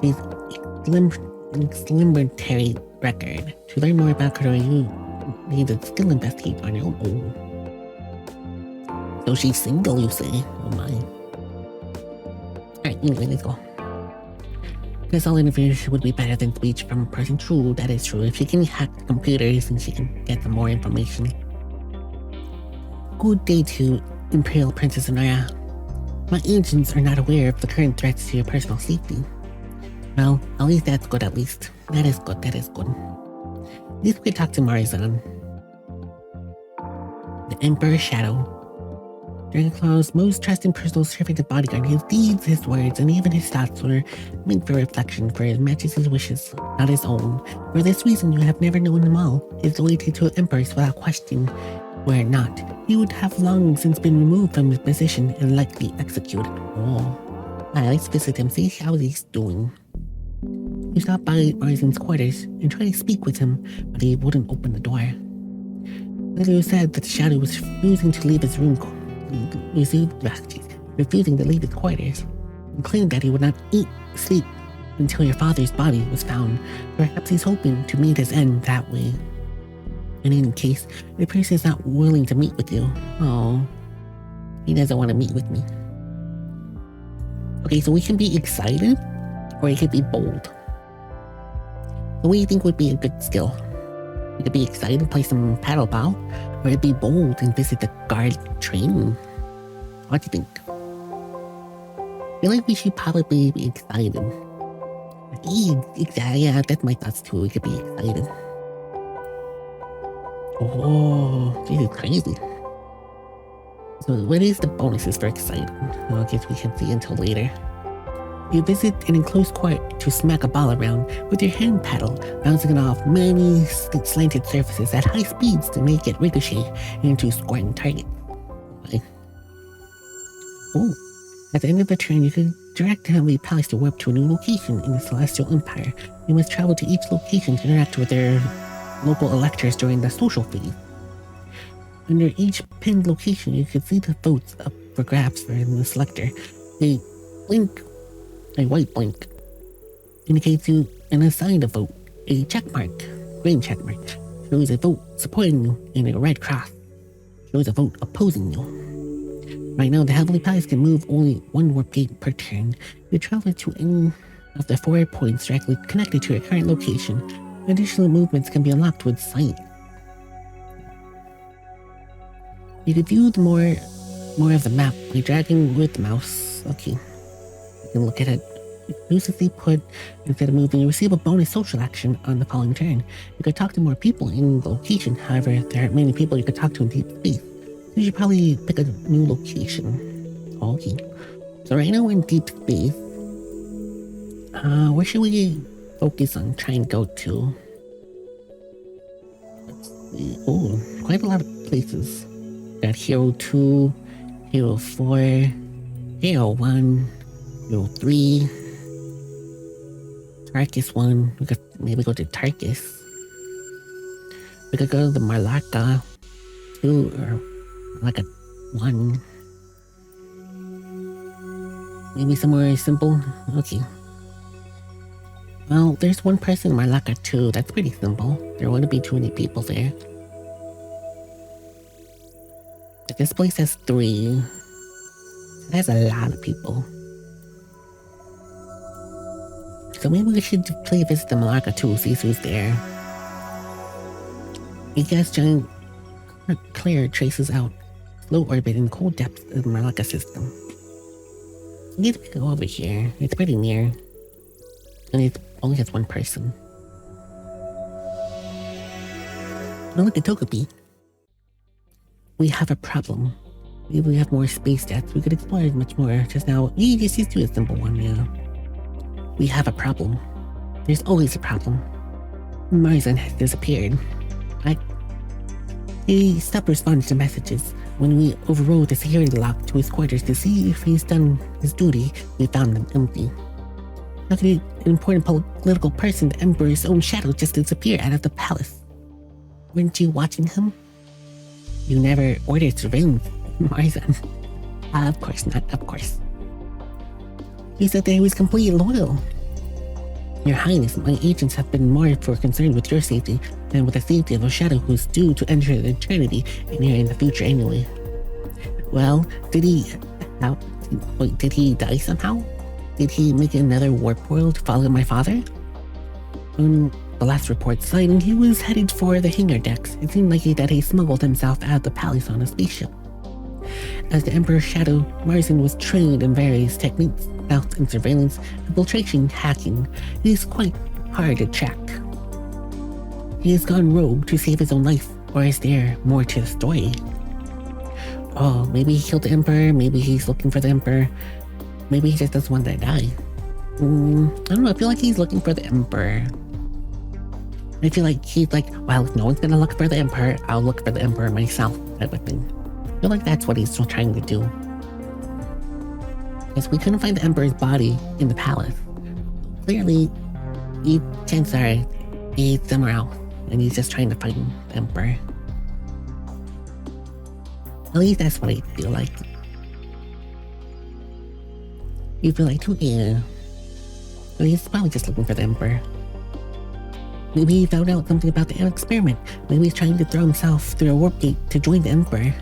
She's exemplary record. To learn more about her, you need to skill investigate on your own. So she's single, you say? Oh my. Alright, anyway, let's go. Guess all interviews would be better than speech from a person. True, that is true. If she can hack computers, then she can get some more information. Good day to Imperial Princess Zorana. My agents are not aware of the current threats to your personal safety. Well, at least that's good, at least. That is good. At least we could talk to Marizan. The Emperor's Shadow. Dragonclaw's most trusted personal servant and bodyguard. His deeds, his words, and even his thoughts were meant for reflection for his majesty's wishes, not his own. For this reason, you have never known him all. His loyalty to the Empress without question. Were it not, he would have long since been removed from his position and likely executed. Oh. Let's visit him, see how he's doing. You You stopped by Marzin's quarters and tried to speak with him, but he wouldn't open the door. Later you said that the shadow was refusing to leave his room, refusing to leave his quarters, and claimed that he would not eat, sleep, until your father's body was found. Perhaps he's hoping to meet his end that way. In any case, the person is not willing to meet with you. Oh, he doesn't want to meet with me. Okay, so we can be excited, or it could be bold. So what do you think would be a good skill? You could be excited, play some paddle bow, or it'd be bold and visit the guard training. What do you think? I feel like we should probably be excited. Yeah, that's my thoughts too. We could be excited. Oh, this is crazy. So what is the bonuses for excited? Well, I guess we can see until later. You visit an enclosed court to smack a ball around with your hand paddle, bouncing it off many slanted surfaces at high speeds to make it ricochet into scoring targets. Okay. Oh, at the end of the turn, you can direct the Heavenly Palace to warp to a new location in the Celestial Empire. You must travel to each location to interact with their local electors during the social phase. Under each pinned location, you can see the votes up for grabs for the selector. A white blink, indicates you an assigned a vote. A checkmark, green checkmark, shows a vote supporting you, and a red cross shows a vote opposing you. Right now, the Heavenly Palace can move only one warp gate per turn. You travel to any of the 4 points directly connected to your current location. Additional movements can be unlocked with sight. You can view more of the map by dragging with the mouse. Okay. You can look at it. Exclusively put instead of moving, you receive a bonus social action on the following turn. You could talk to more people in the location, however, there aren't many people you could talk to in deep space. So you should probably pick a new location. Okay. So right now we're in deep space. Where should we focus on trying to go to? Let's see. Oh, quite a lot of places. Got Hero 2, Hero 4, Hero 1, Hero 3, Tarkus 1. We could maybe go to Tarkus. We could go to the Marlaka 2 or Marlaka 1. Maybe somewhere simple. Okay. Well, there's one person in Marlaka 2. That's pretty simple. There wouldn't be too many people there. But this place has 3. It has a lot of people. So maybe we should play visit the Marlaka 2, see who's there. A gas giant clear traces out low orbit in cold depths of the Marlaka system. We need to go over here. It's pretty near. And it only has one person. Now look at Togepi. We have a problem. Maybe we have more space stats. We could explore it much more. Just now, just do a simple one, yeah. We have a problem. There's always a problem. Marzan has disappeared. He stopped responding to messages. When we overrode the security lock to his quarters to see if he's done his duty, we found them empty. How could an important political person, the Emperor's own shadow, just disappear out of the palace? Weren't you watching him? You never ordered surveillance, Marzan. Of course not, of course. He said that he was completely loyal. Your Highness, my agents have been more concerned with your safety than with the safety of a shadow who's due to enter eternity near in the future anyway. Well, did he die somehow? Did he make another warp world to follow my father? On the last report citing, he was headed for the hangar decks. It seemed like that he smuggled himself out of the palace on a spaceship. As the Emperor's shadow, Marzan was trained in various techniques, stealth and surveillance, infiltration, hacking. It is quite hard to track. He has gone rogue to save his own life, or is there more to the story? Oh, maybe he killed the Emperor, maybe he's looking for the Emperor, maybe he just doesn't want to die. I don't know, I feel like he's looking for the Emperor. I feel like he's like, well, if no one's gonna look for the Emperor, I'll look for the Emperor myself, type of thing. I feel like that's what he's still trying to do. Because we couldn't find the Emperor's body in the palace. Clearly, chances are he's somewhere else, and he's just trying to find the Emperor. At least that's what I feel like. You feel like, yeah. So he's probably just looking for the Emperor. Maybe he found out something about the experiment. Maybe he's trying to throw himself through a warp gate to join the Emperor.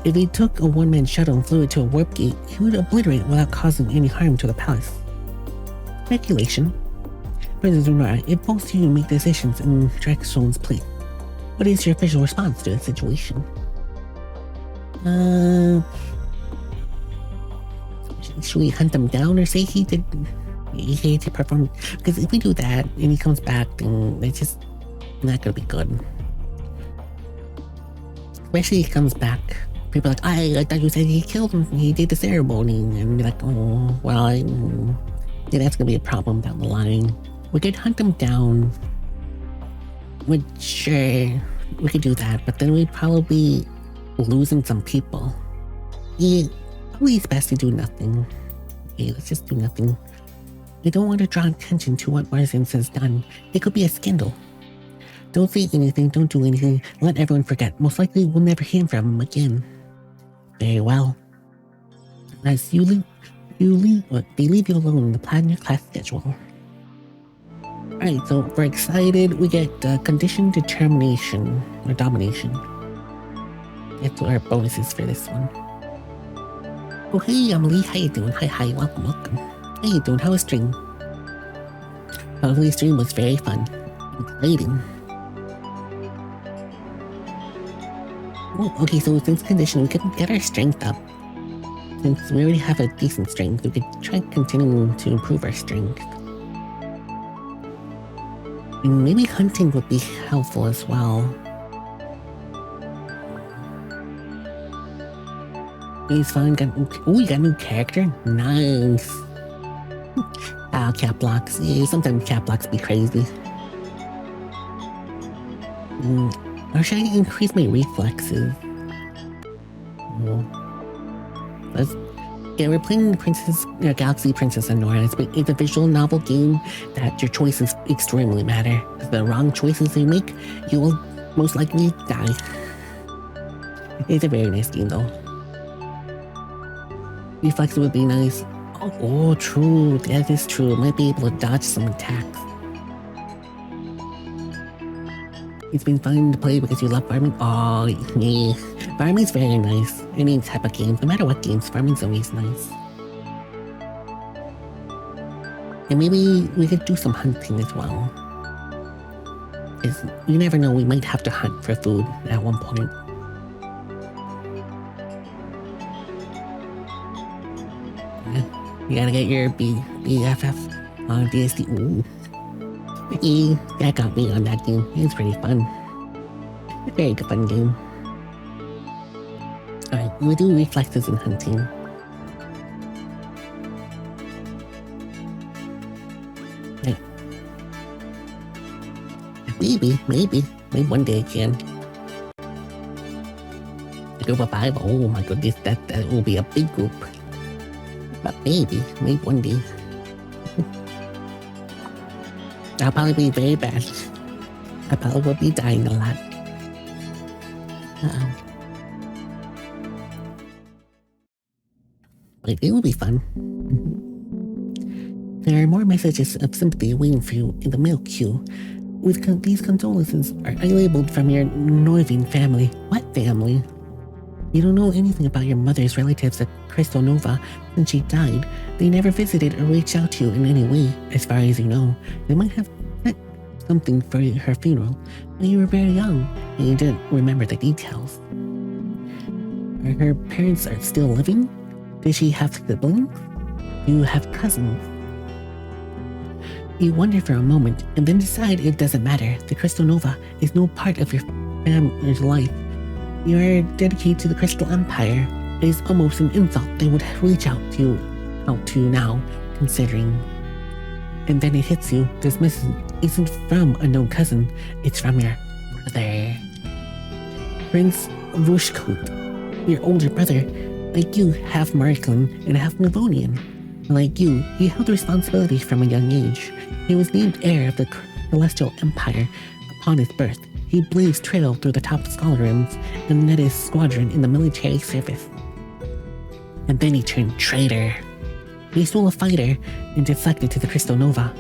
If he took a one-man shuttle and flew it to a warp gate, he would obliterate without causing any harm to the palace. Speculation. Princess Zorana, if both of you make decisions in Dragstone's place, what is your official response to the situation? Should we hunt him down or say he did perform? Because if we do that and he comes back, then it's just not gonna be good. Especially if he comes back, people are like, I thought you said he killed him, he did the ceremony, and be like, oh, well, yeah, that's gonna be a problem down the line. We could hunt him down. Sure, we could do that, but then we'd probably losing some people. Yeah, probably it's best to do nothing. Okay, let's just do nothing. We don't want to draw attention to what Marsens has done. It could be a scandal. Don't say anything, don't do anything, let everyone forget. Most likely we'll never hear from him again. Very well. As they leave you alone in the plan your class schedule. Alright, so we're excited. We get condition determination or domination. That's our bonuses for this one. Oh hey, Emily, how you doing? Hi, welcome. How you doing? How was stream? Hopefully stream was very fun. Exciting. Oh, okay, so since condition, we can get our strength up. Since we already have a decent strength, we could try continuing to improve our strength. And maybe hunting would be helpful as well. He's fun. You got a new character? Nice. Cap blocks. Yeah, sometimes cap blocks be crazy. Or should I increase my reflexes? Yeah, we're playing Galaxy Princess Zorana. It's a visual novel game that your choices extremely matter. If the wrong choices you make, you will most likely die. It's a very nice game though. Reflexes would be nice. Oh, true. That is true. Might be able to dodge some attacks. It's been fun to play because you love farming. Oh, yeah. Farming's very nice. Any type of games, no matter what games, farming's always nice. And maybe we could do some hunting as well. Because you never know, we might have to hunt for food at one point. You gotta get your BFF on DSD. Ooh. Yeah, that got me on that game. It's pretty fun. Very good fun game. Alright, we do reflexes in hunting. Right. Maybe one day I can. A group of 5, oh my goodness, that will be a big group. But maybe one day. I'll probably be very bad. I probably will be dying a lot. But it will be fun. There are more messages of sympathy waiting for you in the mail queue. These condolences are labeled from your Noivine family. What family? You don't know anything about your mother's relatives at Twinnova since she died. They never visited or reached out to you in any way, as far as you know. They might have sent something for her funeral, but you were very young and you didn't remember the details. Her parents are still living? Did she have siblings? Do you have cousins? You wonder for a moment and then decide it doesn't matter. The Twinnova is no part of your family's life. You are dedicated to the Crystal Empire. It is almost an insult they would reach out to you now, considering. And then it hits you. This message isn't from a known cousin, it's from your brother. Prince Vryhoth, your older brother, like you, half Markland and half Navonian. Like you, he held responsibility from a young age. He was named heir of the Celestial Empire upon his birth. He blazed trail through the top scholar rooms and led his squadron in the military service. And then he turned traitor. He stole a fighter and defected to the Crystal Nova.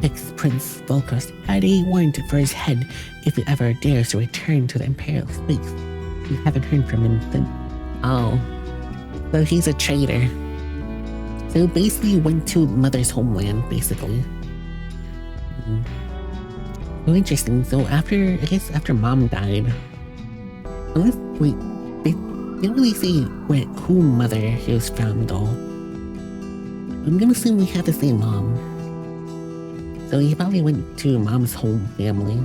Ex-Prince Volkos had a warrant for his head if he ever dares to return to the Imperial space. We haven't heard from him since. Oh. So he's a traitor. So basically went to Mother's homeland, basically. So interesting. So after Mom died, wait, they didn't really say who Mother he was from though. I'm gonna assume we have the same mom. So he probably went to Mom's home family.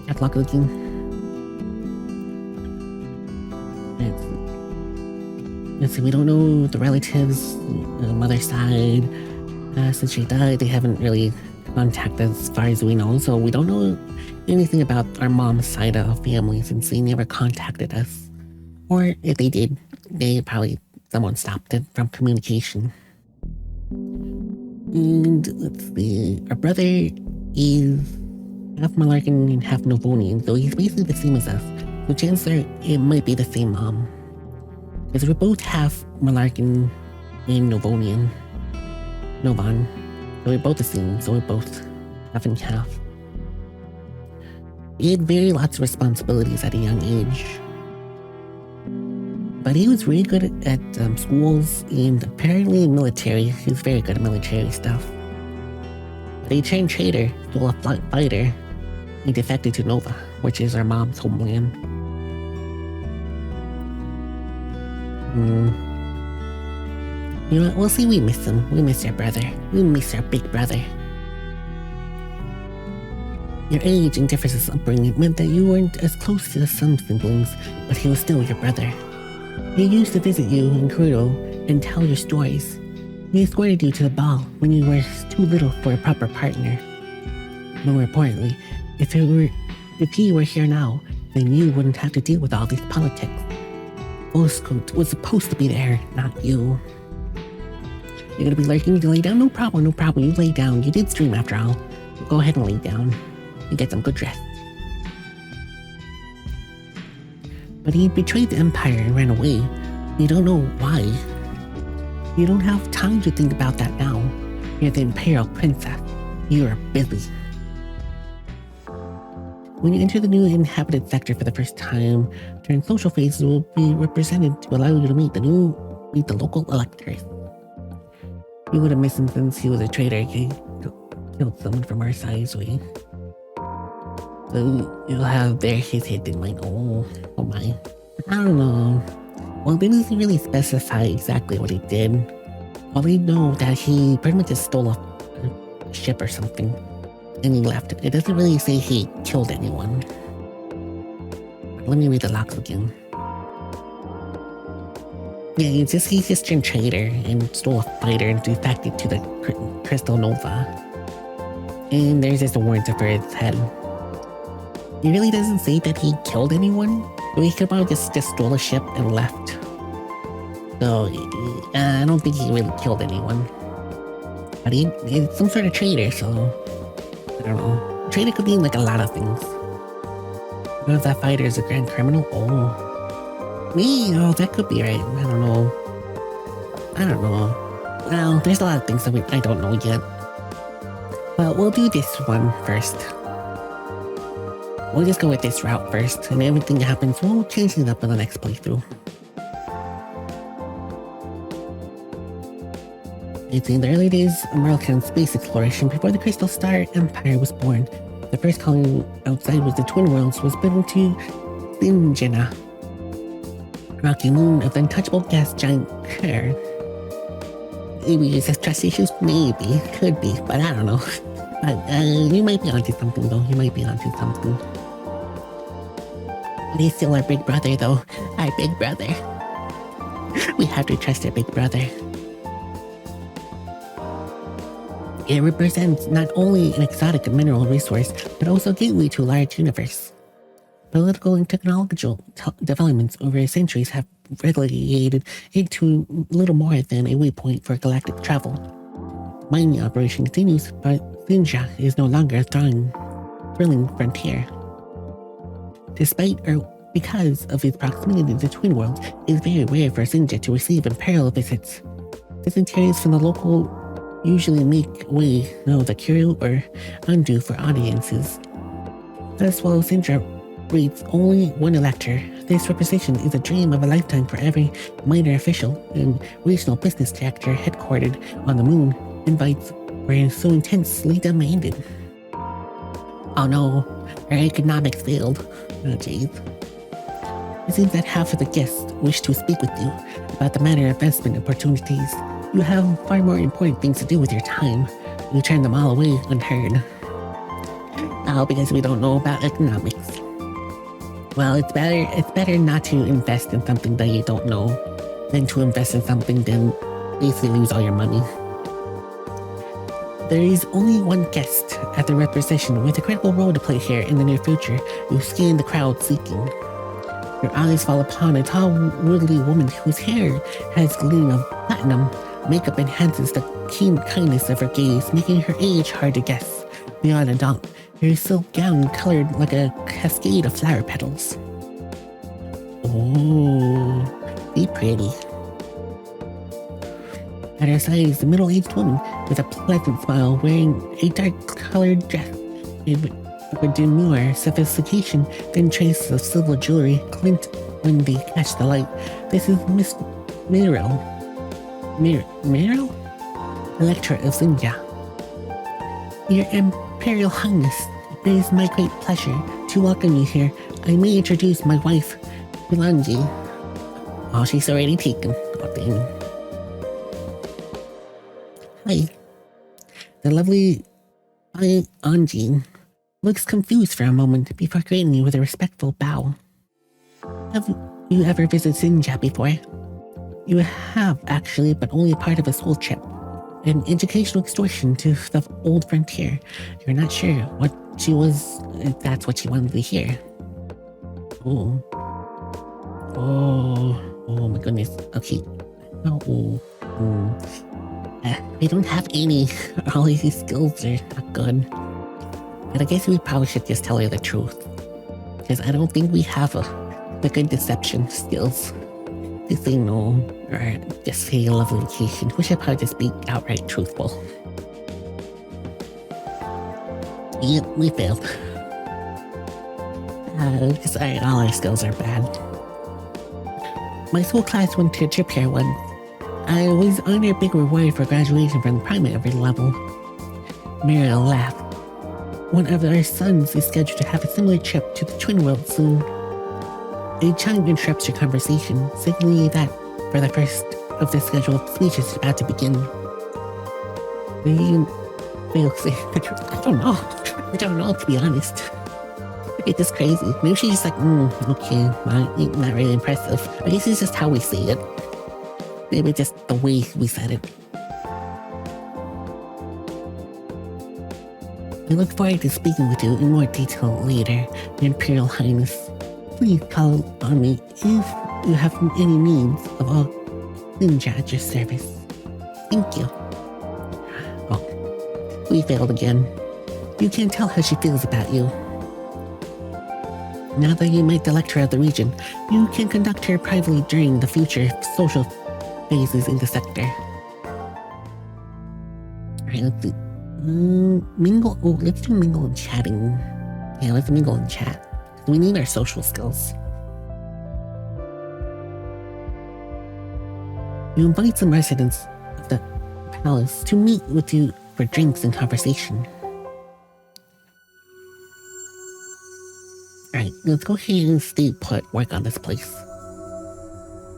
Catlock looking. Let's see, we don't know the relatives, Mother's side. Since she died, they haven't really contacted as far as we know, so we don't know anything about our mom's side of the family since they never contacted us. Or if they did, someone stopped it from communication. And let's see, our brother is half Malarkan and half Novonian, so he's basically the same as us. So chances are it might be the same mom. Because we're both half Malarkan and Novonian. Novan. So we're both the same, so we're both half and half. He had lots of responsibilities at a young age. But he was really good at schools and apparently military. He was very good at military stuff. But he turned traitor, stole a fighter, and defected to Nova, which is our mom's homeland. You know what, we'll see, we miss him. We miss our brother. We miss our big brother. Your age and differences in upbringing meant that you weren't as close to some siblings, but he was still your brother. He used to visit you in Kurudo and tell your stories. He escorted you to the ball when you were too little for a proper partner. More importantly, if he were here now, then you wouldn't have to deal with all these politics. Volkos was supposed to be there, not you. You're gonna be lurking to lay down? No problem. You lay down. You did stream after all. Go ahead and lay down. You get some good rest. But he betrayed the Empire and ran away. You don't know why. You don't have time to think about that now. You're the Imperial Princess. You are busy. When you enter the new inhabited sector for the first time, during social phases will be represented to allow you to meet the local electors. You would have missed him since he was a traitor. He killed someone from our side, so you'll have his head in mind. Oh my. I don't know. Well, they didn't really specify exactly what he did. All we know that he pretty much just stole a ship or something. And he left. It doesn't really say he killed anyone. Let me read the logs again. Yeah, he just turned traitor and stole a fighter and defected to the Crystal Nova. And there's just a warrant for his head. It really doesn't say that he killed anyone. So he could probably just stole a ship and left. So I don't think he really killed anyone. But he's some sort of traitor, so I don't know. Traitor could be like a lot of things. What if that fighter is a grand criminal? That could be right. I don't know. Well, there's a lot of things that I don't know yet. But we'll do this one first. We'll just go with this route first, and everything that happens, we'll change it up in the next playthrough. It's in the early days of American space exploration before the Crystal Star Empire was born. The first colony outside was the Twin Worlds was built into Sinjana, rocky moon of the untouchable gas giant Kerr. Maybe it's just trust issues? Maybe. Could be, but I don't know. But you might be onto something though. But he's still our big brother though. Our big brother. We have to trust our big brother. It represents not only an exotic mineral resource, but also a gateway to a large universe. Political and technological developments over centuries have relegated into little more than a waypoint for galactic travel. Mining operation continues, but Sinja is no longer a thrilling frontier. Despite or because of its proximity to the Twin World, it is very rare for Sinja to receive imperial visits. Dignitaries from the local usually make way the curial or undue for audiences. Thus, while Sinja rates only one elector, this representation is a dream of a lifetime for every minor official and regional business director headquartered on the moon. Invites were so intensely demanded. Oh no, our economics failed. Oh jeez. It seems that half of the guests wish to speak with you about the matter of investment opportunities. You have far more important things to do with your time. You turn them all away unheard. Oh, because we don't know about economics. Well, it's better not to invest in something that you don't know than to invest in something then basically lose all your money. There is only one guest at the representation with a critical role to play here in the near future. You scan the crowd seeking. Your eyes fall upon a tall, woodly woman whose hair has a gleam of platinum. Makeup enhances the keen kindness of her gaze, making her age hard to guess. Beyond a doubt, her silk gown colored like a cascade of flower petals. Oh, be pretty. At her side is a middle-aged woman with a pleasant smile, wearing a dark-colored dress. With demure sophistication, then traces of silver jewelry glint when they catch the light. This is Miss Miro. Miro? Elector of Sinja. Your Imperial Highness, it is my great pleasure to welcome you here. I may introduce my wife, Bilanji. Oh, she's already taken. Oh, dang. Hi. The lovely Anji looks confused for a moment before greeting you with a respectful bow. Have you ever visited Sinja before? You have, actually, but only a part of a school trip. An educational excursion to the old frontier. You're not sure if that's what she wanted to hear. Oh. Oh my goodness. Okay. Oh. We don't have any. All these skills are not good. But I guess we probably should just tell her the truth. Because I don't think we have the good deception skills. To say no, or just say a lovely vacation. We should probably just be outright truthful. Yep, we failed. Because all our skills are bad. My school class went to a trip here once. I was on a big reward for graduation from the primary level. Muriel laughed. One of our sons is scheduled to have a similar trip to the Twin World soon. A chime interrupts your conversation, signaling that for the first of the scheduled speeches is about to begin. They fail to say the truth. I don't know, to be honest. It's just crazy. Maybe she's just like, okay, not really impressive. I guess it's just how we say it. Maybe just the way we said it. I look forward to speaking with you in more detail later, Your Imperial Highness. Please call on me if you have any needs of all Sinja at your service. Thank you. Oh, we failed again. You can't tell how she feels about you. Now that you made the lecturer of the region, you can conduct her privately during the future social phases in the sector. Alright, let's see. Mingle. Oh, let's do mingle and chatting. Yeah, let's mingle and chat. We need our social skills. You invite some residents of the palace to meet with you for drinks and conversation. Alright, let's go ahead and stay put, work on this place.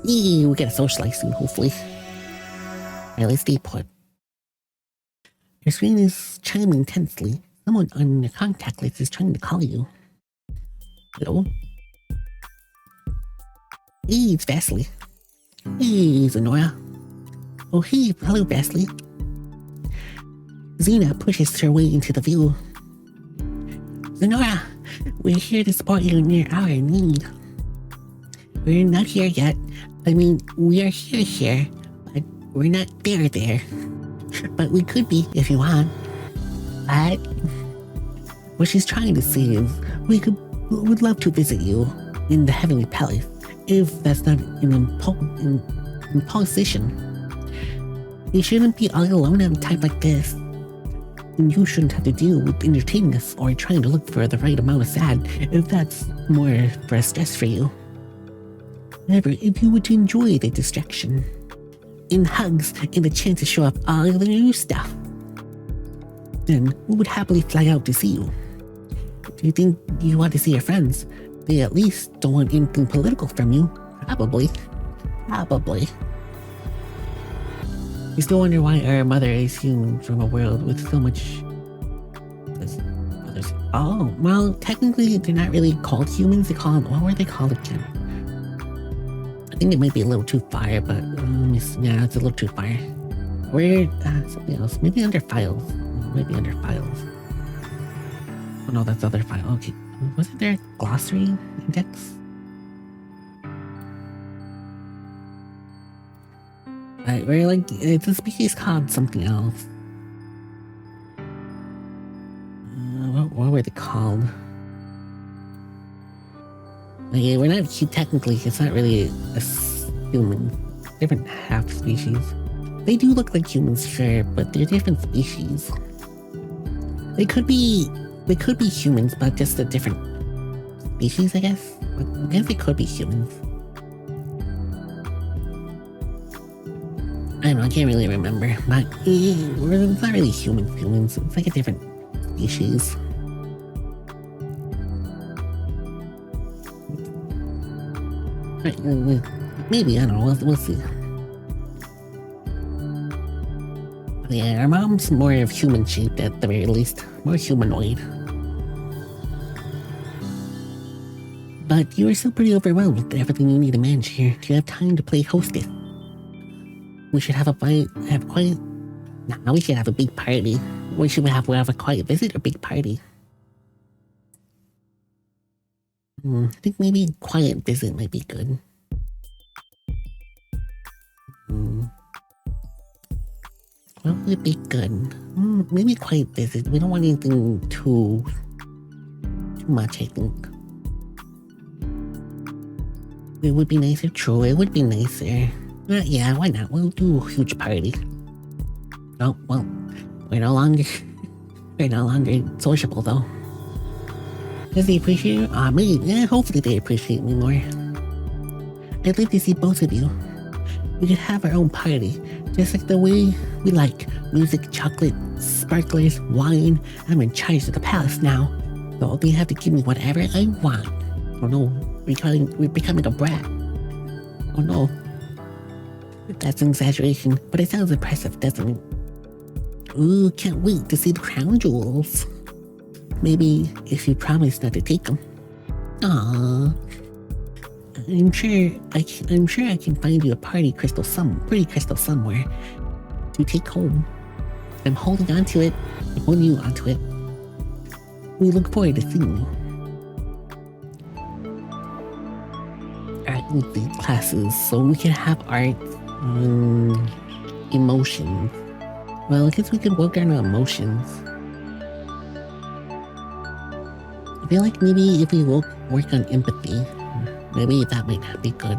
Yee, we get a socialize soon, hopefully. Alright, let's stay put. Your screen is chiming intensely. Someone on your contact list is trying to call you. Hello? Hey, it's Vasily. Hey, Zenora. Oh, hey, hello, Vasily. Xena pushes her way into the view. Zenora, we're here to support you in your hour of need. We're not here yet. I mean, we are here, but we're not there. But we could be if you want. But what she's trying to say is, would love to visit you in the Heavenly Palace, if that's not an imposition. You shouldn't be all alone at a time like this. And you shouldn't have to deal with entertaining us or trying to look for the right amount of sad, if that's more for a stress for you. However, if you were to enjoy the distraction, in hugs and the chance to show off all the new stuff, then we would happily fly out to see you. Do you think you want to see your friends? They at least don't want anything political from you. Probably. You still wonder why our mother is human from a world with so much... others. Oh, well, technically they're not really called humans. They call them... What were they called again? I think it might be a little too far, but... yeah, it's a little too far. Where... something else. Maybe under files. Maybe under files. Oh no, that's other file. Okay. Wasn't there a glossary index? Right, we're like, it's a species called something else. What were they called? Okay, we're not, technically, it's not really a human. Different half species. They do look like humans, sure, but they're different species. They could be humans, but just a different species, I guess? I guess they could be humans. I don't know, I can't really remember, but it's not really humans, it's like a different species. Right, maybe, I don't know, we'll see. Yeah, our mom's more of human-shaped at the very least, more humanoid. But you are still pretty overwhelmed with everything you need to manage here. Do you have time to play hostess? We should have we should have a big party. We should have a quiet visit or big party. I think maybe quiet visit might be good. What would be good? Maybe quiet visit. We don't want anything too much, I think. It would be nicer, true. It would be nicer. Yeah, why not? We'll do a huge party. Oh, well, we're no longer sociable though. Does they appreciate you? Maybe. Yeah, hopefully they appreciate me more. I'd like to see both of you. We could have our own party, just like the way we like. Music, chocolate, sparklers, wine. I'm in charge of the palace now, so they have to give me whatever I want. Oh no, we're becoming a brat. Oh no. That's an exaggeration, but it sounds impressive, doesn't it? Ooh, can't wait to see the crown jewels. Maybe if you promise not to take them. Aww. I'm sure I can find you a pretty crystal somewhere to take home. I'm holding on to it. I'm holding you onto it. We look forward to seeing you. Alright, with the classes, so we can have art and emotions. Well, I guess we could work on our emotions. I feel like maybe if we work on empathy, maybe that might not be good.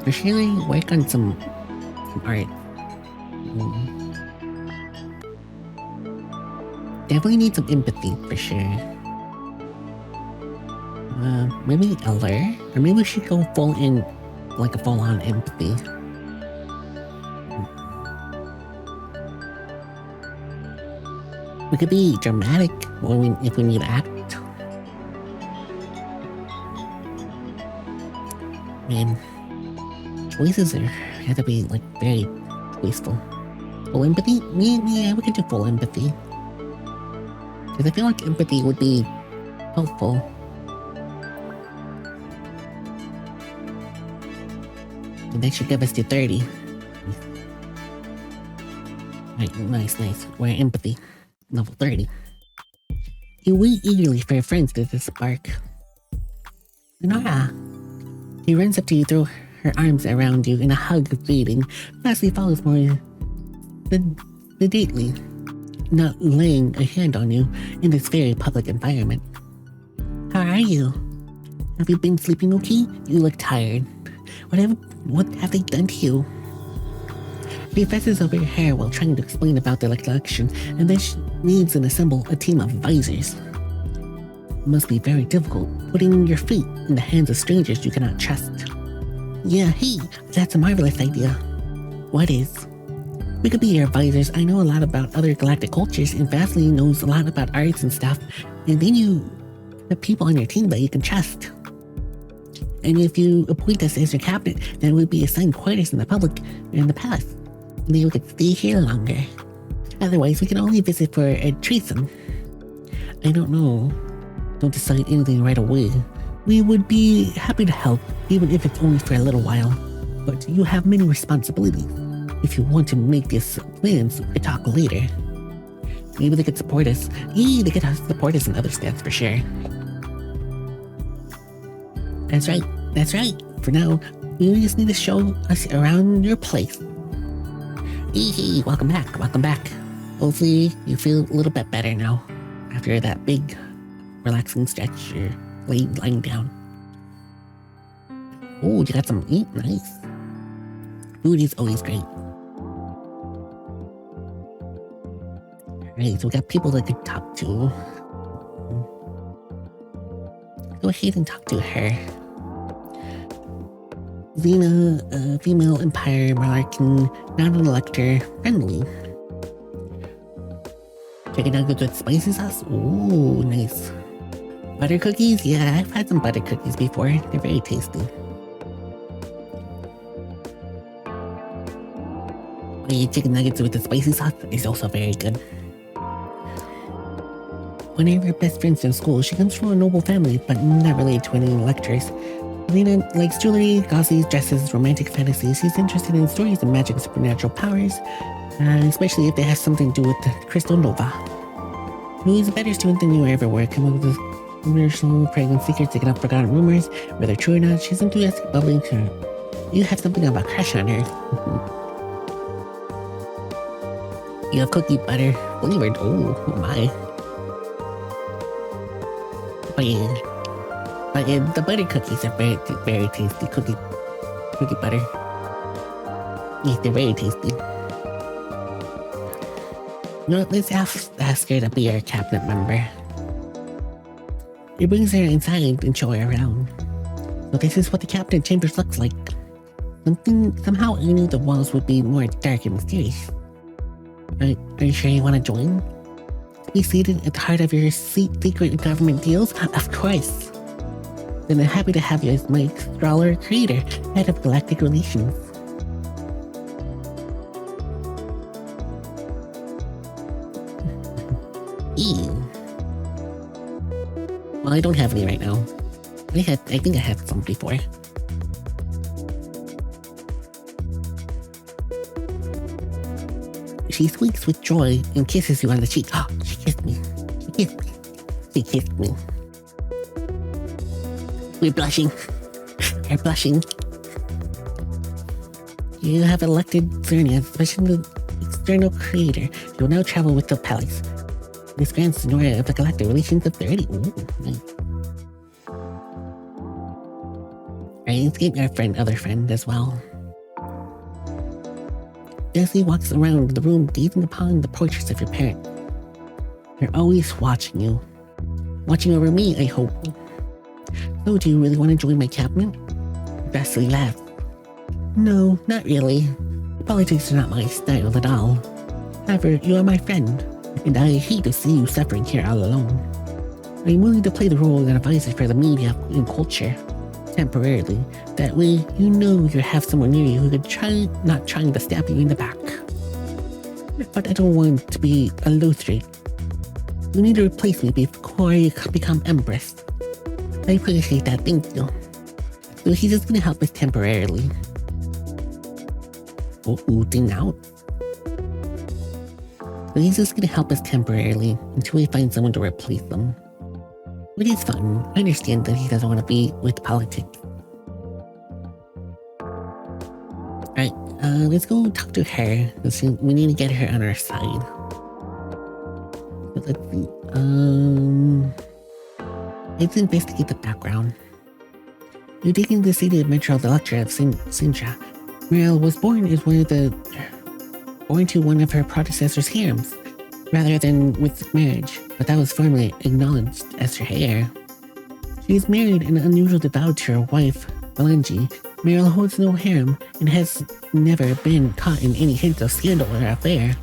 We should really work on some art. Definitely need some empathy for sure. Maybe alert? Or maybe we should go full in, like a full-on empathy. We could be dramatic if we need to act. Man, choices have to be like very wasteful. Full empathy? Yeah, we could do full empathy. Because I feel like empathy would be helpful. And that should give us to 30. Right, nice. We're empathy. Level 30. You wait eagerly for your friends to spark. Nora. She runs up to you, throw her arms around you in a hug of greeting, lastly follows more sedately, not laying a hand on you in this very public environment. How are you? Have you been sleeping okay? You look tired. What have they done to you? She fesses over your hair while trying to explain about the election, and then she needs and assemble a team of advisors. It must be very difficult putting your fate in the hands of strangers you cannot trust. Yeah, hey, that's a marvelous idea. What is? We could be your advisors. I know a lot about other galactic cultures, and Vasily knows a lot about arts and stuff, and then you have people on your team that you can trust. And if you appoint us as your captain, then we'd be assigned quarters in the public in the palace. And then we could stay here longer. Otherwise, we can only visit for a threesome. I don't know. Don't decide anything right away. We would be happy to help, even if it's only for a little while. But you have many responsibilities. If you want to make these plans, we could talk later. Maybe they could support us. Yeah, they could support us in other stats for sure. That's right. For now, you just need to show us around your place. Hey, welcome back. Hopefully, you feel a little bit better now. After that big, relaxing stretch, you're lying down. Oh, you got some eat, nice. Food is always great. Alright, so we got people that could talk to. Go ahead and talk to her. Xena, female empire monarchin, not an elector, friendly. Checking out the good spicy sauce? Ooh, nice. Butter cookies? Yeah, I've had some butter cookies before. They're very tasty. The chicken nuggets with the spicy sauce is also very good. One of her best friends in school, she comes from a noble family, but not related to any electors. Lena likes jewelry, gauzy dresses, romantic fantasies. She's interested in stories of magic and supernatural powers, especially if they have something to do with the Crystal Nova. Who is a better student than you ever were? Come up with commercial pregnant secrets, taking up forgotten rumors, whether true or not. She's enthusiastic, bubbling. You have something of a crush on her. You have cookie butter flavored. Oh my. But the butter cookies are very, very tasty. Cookie butter. Yes, they're very tasty. You know what, let's ask her to be our cabinet member. It brings her inside and show her around. So this is what the cabinet chambers looks like. Somehow I knew the walls would be more dark and mysterious. Are you sure you want to join? Be seated at the heart of your secret government deals? Of course. Then I'm happy to have you as my scholar creator, head of galactic relations. Ew. Well, I don't have any right now. I think I had some before. She squeaks with joy and kisses you on the cheek. Oh, she kissed me. She kissed me. We're blushing. We're blushing. You have elected Zorana as special external creator. You will now travel with the palace. This grants Sonora of the Galactic Relations Authority. Ooh, nice. Alright, let's get our other friend as well. Bsky walks around the room gazing upon the portraits of your parents. They're always watching you. Watching over me, I hope. So, do you really want to join my cabinet? Bsky laughed. No, not really. Politics are not my style at all. However, you are my friend, and I hate to see you suffering here all alone. I'm willing to play the role of an advisor for the media and culture, temporarily. That way, you know you have someone near you who could not trying to stab you in the back. But I don't want to be a Lothrite. You need to replace me before I become Empress. I appreciate that, thank you. So he's just gonna help us temporarily. Oh, ding out. So he's just gonna help us temporarily until we find someone to replace them. Which is fun. I understand that he doesn't want to be with politics. Alright, let's go talk to her. We need to get her on our side. But let's see. Let's investigate the background. You're taking the city of Metro Electra of Sintra. Muriel was born to one of her predecessor's harems, rather than with marriage, but that was formally acknowledged as her heir. She is married and unusual devout to her wife, Valenji. Muriel holds no harem and has never been caught in any hint of scandal or affair.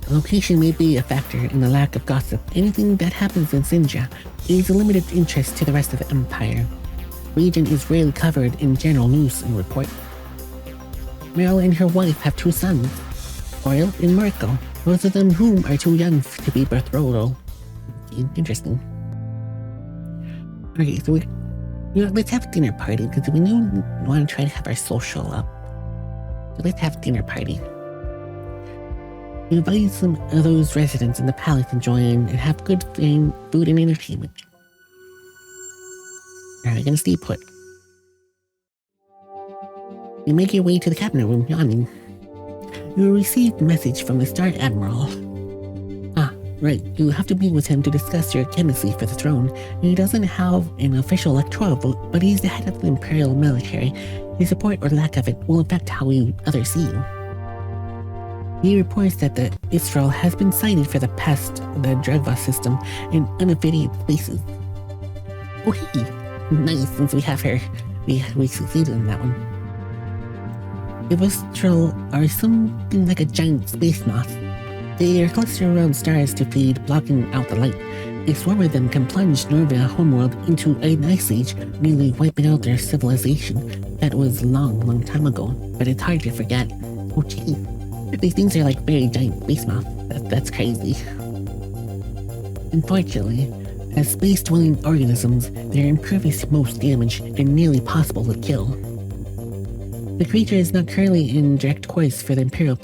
The location may be a factor in the lack of gossip. Anything that happens in Sinja is of limited interest to the rest of the Empire. The region is rarely covered in general news and report. Muriel and her wife have 2 sons, Oriel and Marco, both of them whom are too young to be betrothal. Interesting. Okay, so let's have a dinner party, because we want to try to have our social up. So let's have a dinner party. We invite some of those residents in the palace to join and have good food and entertainment. Alright, gonna stay put. You make your way to the cabinet room, yawning. You will receive a message from the Star Admiral. Ah, right, you have to meet with him to discuss your candidacy for the throne. He doesn't have an official electoral vote, but he's the head of the Imperial military. His support or lack of it will affect how others see you. He reports that the Israel has been cited for the pest, the Vryhoth system, and unaffiliated spaces. Oh hey, nice, since we have her, we succeeded in that one. The Israel are something like a giant space moth. They are clustered around stars to feed, blocking out the light. A swarm of them can plunge Norvia homeworld into an ice age, nearly wiping out their civilization. That was long time ago, but it's hard to forget. Oh gee. These things are like very giant space moths. That's crazy. Unfortunately, as space-dwelling organisms, they're impervious to most damage and nearly possible to kill. The creature is not currently in direct course for the Imperial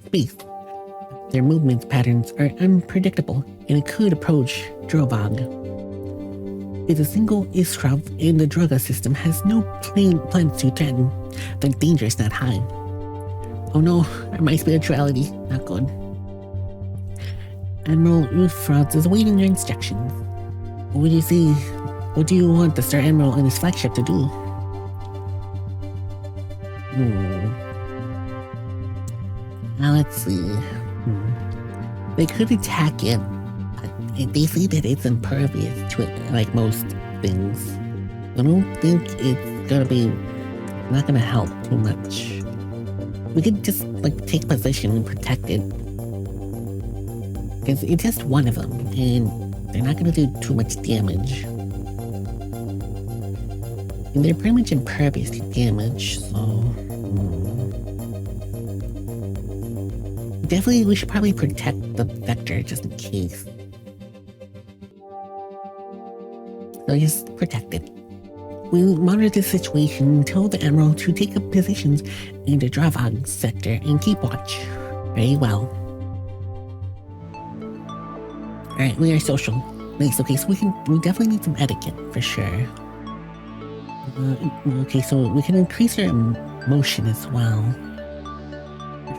space. Their movement patterns are unpredictable, and it could approach Drovog. It's a single Israel, and the Droga system has no plans to threaten. The danger is not high. Oh no, my spirituality, not good. Admiral Vryhoth is awaiting your instructions. What do you see? What do you want the Star Admiral and his flagship to do? Now let's see. They could attack it, but they say that it's impervious to it, like most things. I don't think it's not gonna help too much. We could just, take position and protect it. Because it's just one of them, and they're not gonna do too much damage. And they're pretty much impervious to damage, so... Definitely, we should probably protect the vector just in case. So just protect it. We'll monitor the situation and tell the Admiral to take up positions in the Drovog sector and keep watch. Very well. Alright, we are social. Nice, okay, so we definitely need some etiquette, for sure. Okay, so we can increase our emotion as well.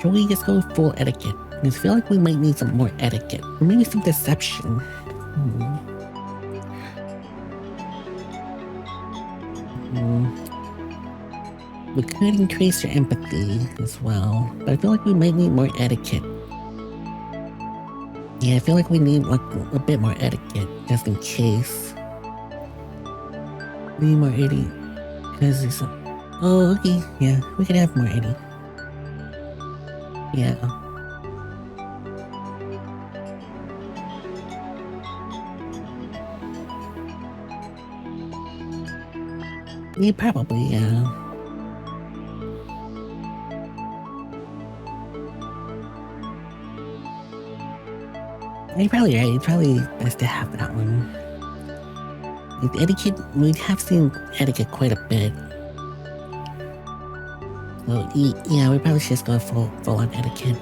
Shall we just go full etiquette? I feel like we might need some more etiquette. Or maybe some deception. We could increase your empathy as well, but I feel like we might need more etiquette. Yeah, I feel like we need a bit more etiquette, just in case. We need more etiquette. Because there's oh, okay, yeah, we could have more etiquette. Yeah. Yeah, probably, yeah. You're probably right, it's probably best to have that one. With etiquette, we have seen etiquette quite a bit. So, yeah, we probably should just go full on etiquette.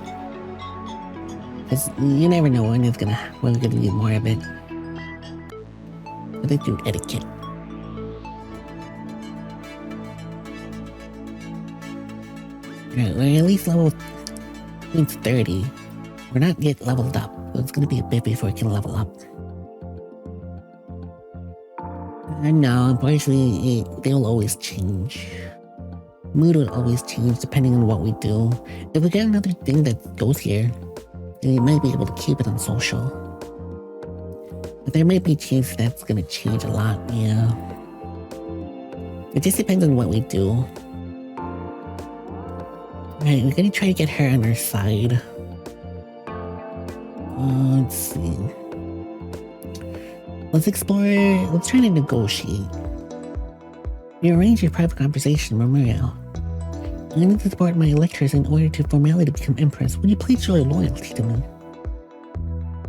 Because you never know when we're gonna need more of it. But they do etiquette. Alright, we're at least level 30. We're not yet leveled up, so it's gonna be a bit before we can level up. I know, unfortunately, they'll always change. Mood will always change depending on what we do. If we get another thing that goes here, then we might be able to keep it on social. But there might be a chance that's gonna change a lot, yeah. It just depends on what we do. Alright, we're gonna try to get her on our side. Let's see. Let's try to negotiate. We arrange a private conversation with Mario. I need to support my lectures in order to formally become Empress. Would you please show your loyalty to me?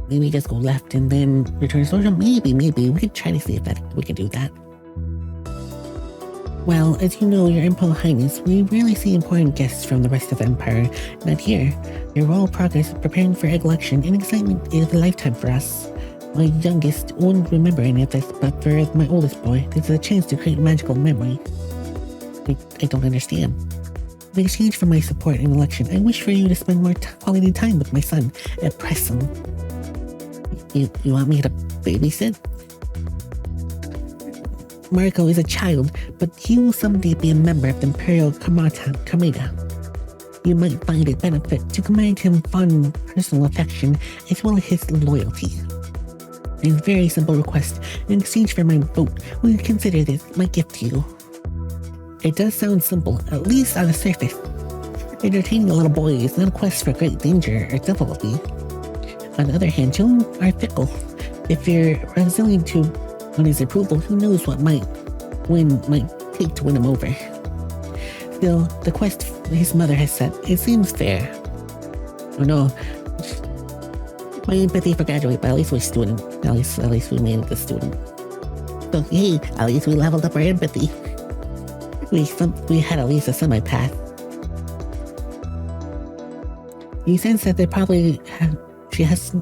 Maybe just go left and then return social? Maybe. We could try to see if we can do that. Well, as you know, Your Imperial Highness, we rarely see important guests from the rest of the Empire. Not here. Your royal progress, preparing for egg election, and excitement is a lifetime for us. My youngest won't remember any of this, but for my oldest boy, this is a chance to create magical memory. I don't understand. In exchange for my support in election, I wish for you to spend more quality time with my son at Preston. You want me to babysit? Marco is a child, but he will someday be a member of the Imperial Comida. You might find it benefit to command him fond personal affection as well as his loyalty. A very simple request. In exchange for my vote, will you consider this my gift to you? It does sound simple, at least on the surface. Entertaining a little boy is not a quest for great danger or difficulty. On the other hand, children are fickle. If you're resilient on his approval, who knows what might take to win him over. Still, the quest his mother has set, it seems fair. Oh no. My empathy for graduate, but at least we're student. At least we made it a student. So hey, at least we leveled up our empathy. We had at least a semi-path. You sense that she has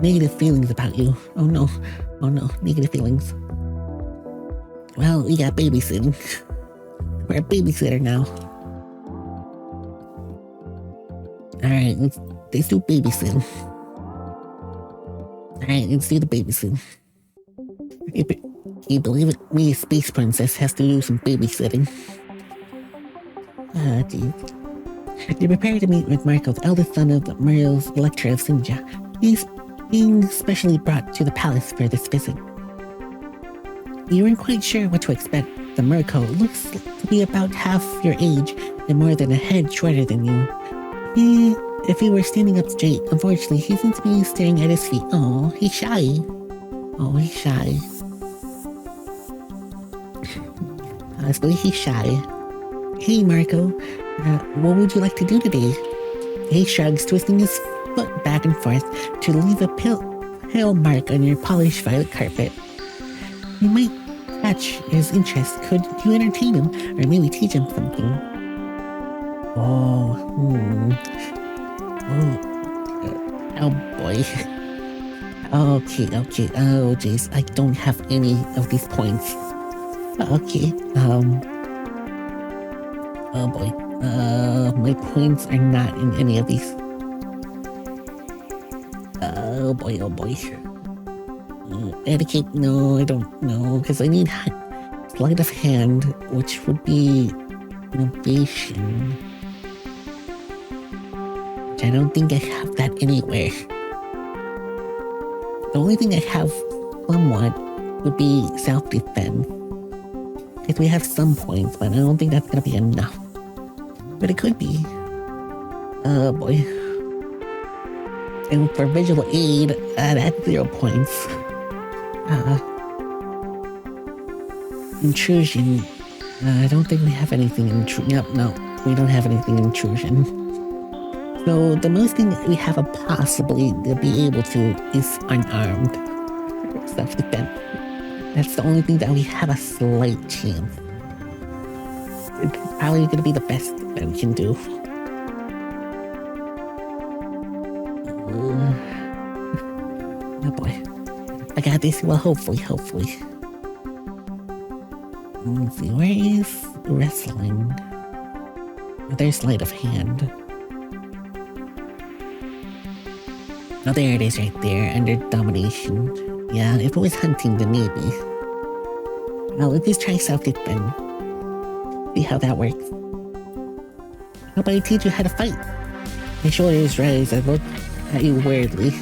negative feelings about you. Oh no, negative feelings. Well, we got babysitting. We're a babysitter now. Alright, let's do babysitting. Alright, let's do the babysitting. You believe it? Me, a space princess, has to do some babysitting. Ah, geez. You're prepared to meet with Marco, the eldest son of Mario's Elector of Sinja. He's being specially brought to the palace for this visit. You weren't quite sure what to expect. The Marco looks to be about half your age and more than a head shorter than you. If he were standing up straight, unfortunately, he seems to be staring at his feet. Oh, he's shy. He's shy. Honestly, he's shy. Hey, Marco, what would you like to do today? He shrugs, twisting his foot back and forth to leave a pale mark on your polished violet carpet. You might catch his interest. Could you entertain him, or maybe teach him something? Oh boy. Okay. Oh jeez, I don't have any of these points. Okay, oh boy. My points are not in any of these. Oh boy. Etiquette, no, I don't know, because I need sleight of hand, which would be innovation. Which I don't think I have that anywhere. The only thing I have somewhat would be self-defense. Because we have some points, but I don't think that's gonna be enough. But it could be. Oh boy. And for visual aid, that's 0 points. Intrusion. I don't think we have anything in intrusion. Yep, no. We don't have anything in intrusion. So the most thing that we have a possibly to be able to is unarmed. Self-defense. That's the only thing that we have a slight chance. It's probably gonna be the best that we can do. Oh boy. I got this. Well, hopefully. Let's see, where is wrestling? There's sleight of hand. Oh, there it is right there, under domination. Yeah, if it was hunting, then maybe. Well, let's just try self-defense. See how that works. How about I teach you how to fight? My shoulders raised, I look at you weirdly.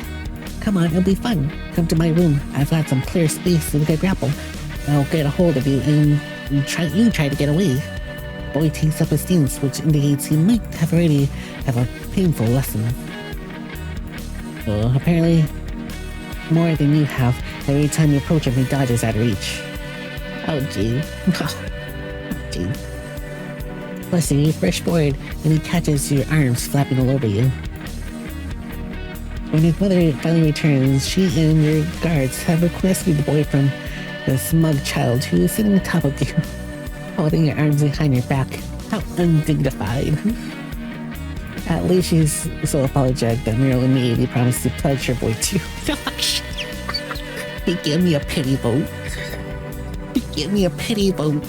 Come on, it'll be fun. Come to my room. I've got some clear space so we can grapple. I'll get a hold of you and you try to get away. The boy takes up a stance, which indicates he might have already have a painful lesson. So apparently, more than you have. Every time you approach him, he dodges out of reach. Oh, gee. Gee. Plus, you fresh board, and he catches your arms flapping all over you. When his mother finally returns, she and your guards have rescued the boy from the smug child who is sitting on top of you, holding your arms behind your back. How undignified. At least she's so apologetic that Meryl immediately promised to pledge her boy too. He gave me a pity vote. He gave me a pity vote.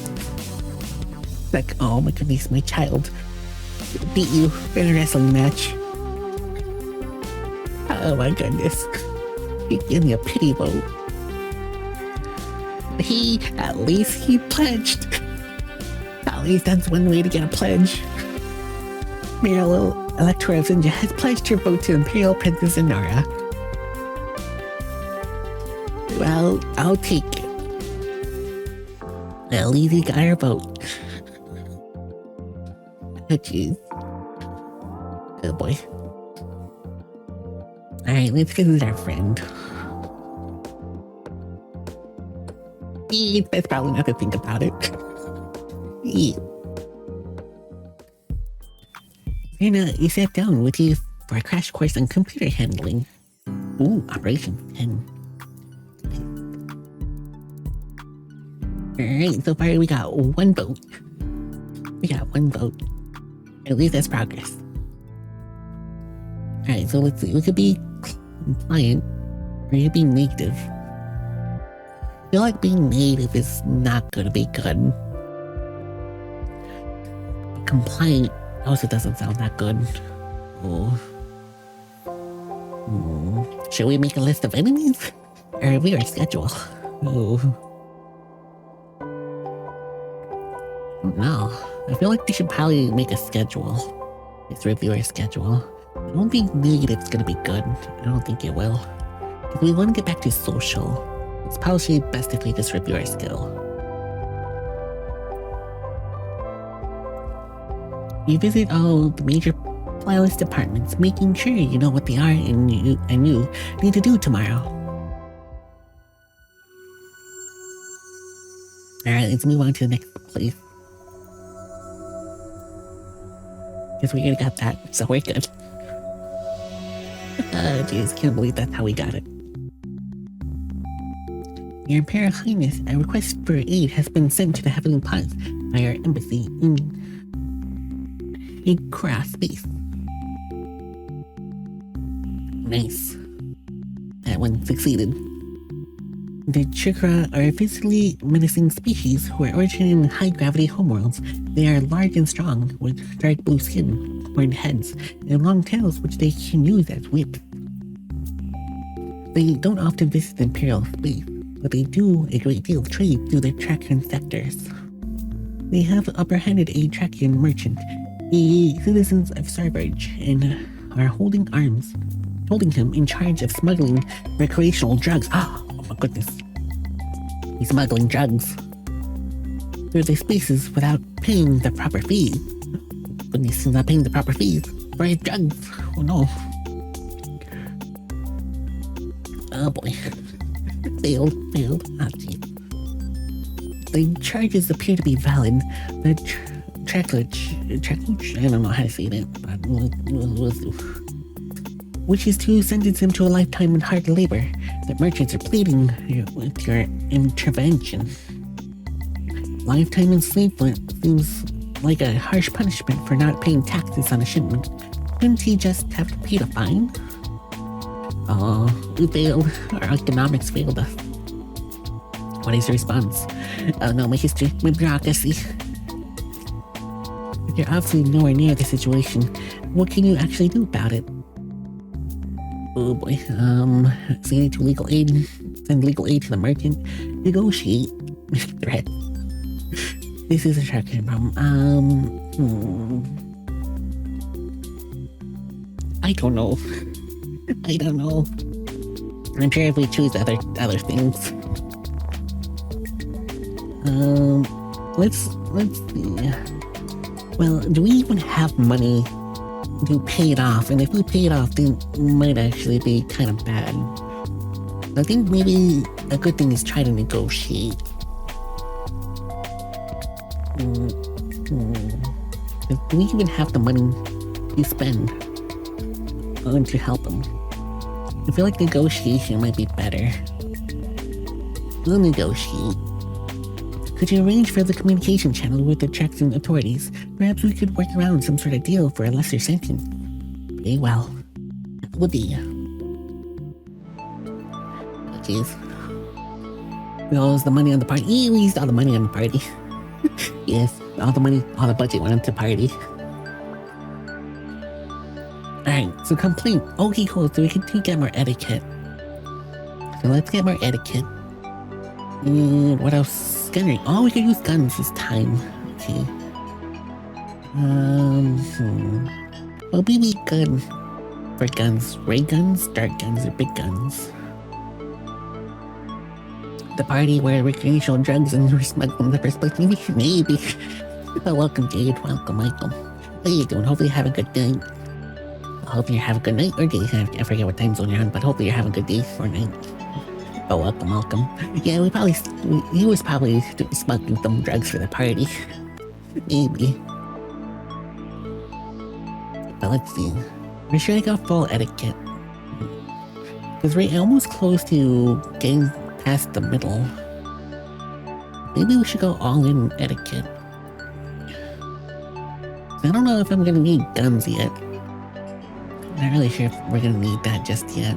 Like, oh my goodness, my child beat you in a wrestling match. Oh my goodness. He gave me a pity vote. At least he pledged. At least that's one way to get a pledge. Meryl Electora of Zinja has pledged her vote to Imperial Princess Zorana. Well, I'll take it. At least he got her vote. Oh, jeez. Oh, boy. Alright, let's visit our friend. That's probably not to think about it. And you sat down with you for a crash course on computer handling. Ooh, Operation 10. Alright, so far we got one vote. At least that's progress. Alright, so let's see. We could be compliant, or you could be negative. I feel like being negative is not gonna be good. Compliant also doesn't sound that good. Oh. Should we make a list of enemies? Or review our schedule? Oh. No. I feel like we should probably make a schedule. Let's review our schedule. I don't think negative's gonna be good. I don't think it will. If we want to get back to social, it's probably best if we just review our skill. You visit all the major playlist departments, making sure you know what they are and you need to do tomorrow. Alright, let's move on to the next place. Guess we already got that, so we're good. Oh jeez, can't believe that's how we got it. Your Imperial Highness, a request for aid has been sent to the Heavenly Palace by our embassy in Ikra space. Nice. That one succeeded. The Chikra are a physically menacing species who are originated in high-gravity homeworlds. They are large and strong, with dark blue skin, horned heads, and long tails which they can use as whips. They don't often visit Imperial space, but they do a great deal of trade through their Trakian sectors. They have apprehended a Trakian merchant, the citizens of Sarvarge, and are holding him in charge of smuggling recreational drugs. Oh my goodness. He's smuggling drugs through the spaces without paying the proper fees. Goodness, he's not paying the proper fees for his drugs. Oh no. Oh boy. Failed. Ah, jeez. The charges appear to be valid. The Tracklage, I don't know how to say that, but we'll do. Which is to sentence him to a lifetime in hard labor. The merchants are pleading with your intervention. Lifetime enslavement seems like a harsh punishment for not paying taxes on a shipment. Couldn't he just have to pay the fine? Oh, we failed. Our economics failed us. What is your response? Oh no, my history, my bureaucracy. If you're absolutely nowhere near the situation, what can you actually do about it? Oh boy, send to legal aid, send legal aid to the merchant, negotiate, threat. This is a shotgun problem. I don't know. I don't know. I'm sure if we choose other things. Let's see. Well, do we even have money to pay it off? And if we pay it off, then it might actually be kind of bad. I think maybe a good thing is try to negotiate. Do we even have the money to spend to help them? I feel like negotiation might be better. We'll negotiate. Could you arrange for the communication channel with the Traxxon authorities? Perhaps we could work around some sort of deal for a lesser sentence. Very well. Would be. Oh jeez. We all used the money on the party. We used all the money on the party. Yes, all the budget went into party. Alright, so complaint. Okay, cool, so we can get more etiquette. So let's get more etiquette. And what else? Gunnery. Oh, we can use guns this time. Okay. Well, be good for guns. Ray guns, dart guns, or big guns. The party where recreational drugs and we're smuggling in the first place. Maybe. Oh, welcome, Jade. Welcome, Michael. How you doing? Hopefully you have a good night. I hope you have a good night or day. I forget what time zone you're on, but hopefully you're having a good day or night. Oh, welcome. Yeah, he was probably smuggling some drugs for the party. Maybe. But let's see. We're sure I got full etiquette. Because we're almost close to getting past the middle. Maybe we should go all in etiquette. I don't know if I'm gonna need guns yet. Not really sure if we're gonna need that just yet.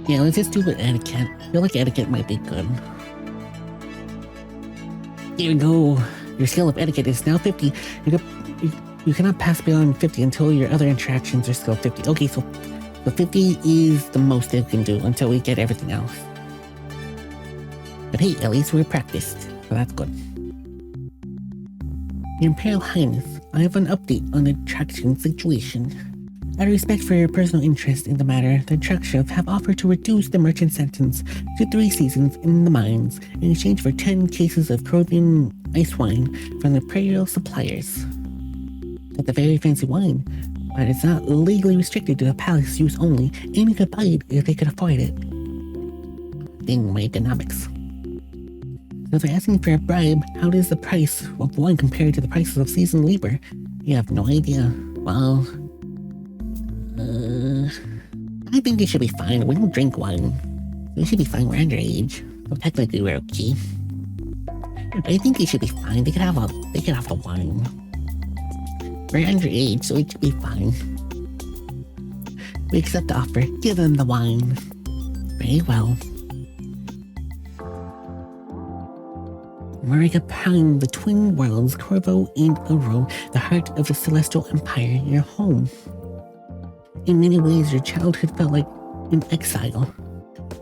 Yeah, let's just do the etiquette. I feel like etiquette might be good. Here we go. Your skill of etiquette is now 50. You cannot pass beyond 50 until your other interactions are still 50. Okay, so 50 is the most you can do until we get everything else. But hey, at least we're practiced, so that's good. Your Imperial Highness, I have an update on the Traxxon situation. Out of respect for your personal interest in the matter, the Traxxon have offered to reduce the merchant sentence to 3 seasons in the mines in exchange for 10 cases of Peruvian ice wine from the Imperial suppliers. That's a very fancy wine, but it's not legally restricted to the palace use only, and you could buy it if they could afford it. Dang my economics. So if they're asking for a bribe, how does the price of wine compare to the prices of seasoned labor? You have no idea. Well, I think it should be fine. We don't drink wine. We should be fine. We're underage. So technically we're okay. I think it should be fine. They could have a wine. We're underage, so it should be fine. We accept the offer. Give them the wine. Very well. We're occupying the twin worlds, Corvo and Uro, the heart of the Celestial Empire, your home. In many ways, your childhood felt like an exile.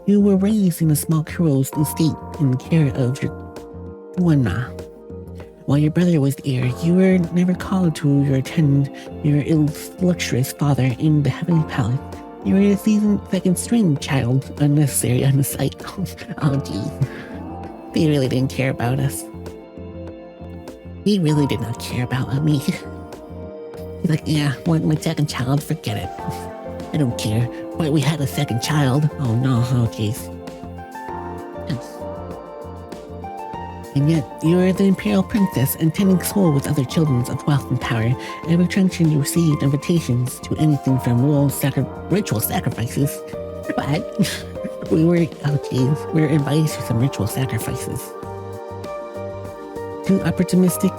You were raised in a small Kuro's estate in the care of your Wana. While your brother was the heir, you were never called to attend your illustrious father in the Heavenly Palace. You were a second string child, unnecessary on the site. Oh geez. They really didn't care about us. He really did not care about me. He's like, yeah, my second child, forget it. I don't care. Wait, we had a second child. Oh no, oh jeez. Yes. And yet, you are the Imperial Princess, attending school with other children of wealth and power. Every junction you received invitations to anything from ritual sacrifices. What? We were invited to some ritual sacrifices. To opportunistic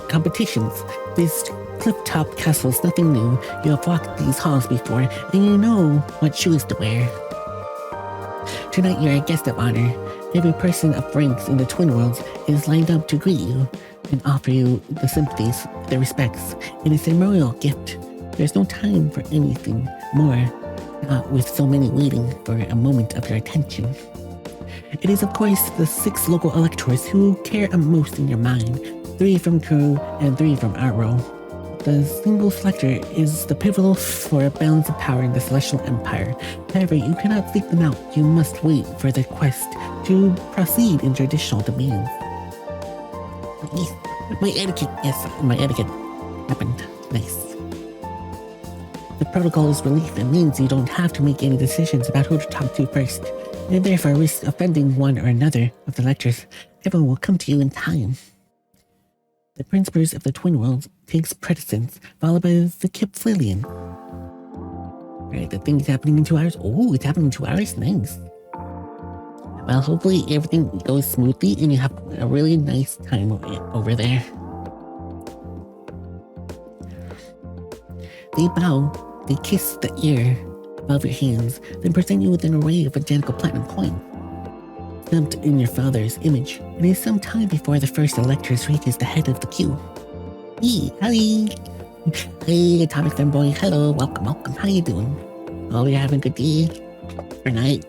competitions. This cliff-top castle is nothing new. You have walked these halls before, and you know what shoes to wear. Tonight you're a guest of honor. Every person of ranks in the Twin Worlds is lined up to greet you and offer you the sympathies, the respects, and a ceremonial gift. There's no time for anything more, not with so many waiting for a moment of your attention. It is of course the 6 local electors who care most in your mind, 3 from crew and 3 from our row. The single selector is the pivotal for a balance of power in the Celestial Empire. However, you cannot seek them out. You must wait for the quest to proceed in traditional demands. My etiquette happened. Nice. The protocol is relief. It means you don't have to make any decisions about who to talk to first, and therefore risk offending one or another of the lectures. Everyone will come to you in time. The Prince of the Twin Worlds takes precedence, followed by the KirkKladen. Right, the thing's happening in 2 hours. Oh, it's happening in 2 hours? Nice. Well, hopefully everything goes smoothly and you have a really nice time over there. They bow, they kiss the ear above your hands, then present you with an array of identical platinum coins. Stamped in your father's image. It is some time before the first electors reaches the head of the queue. Hey, Atomic Fanboy, hello, welcome, how you doing? Oh, you're having a good day? Or night?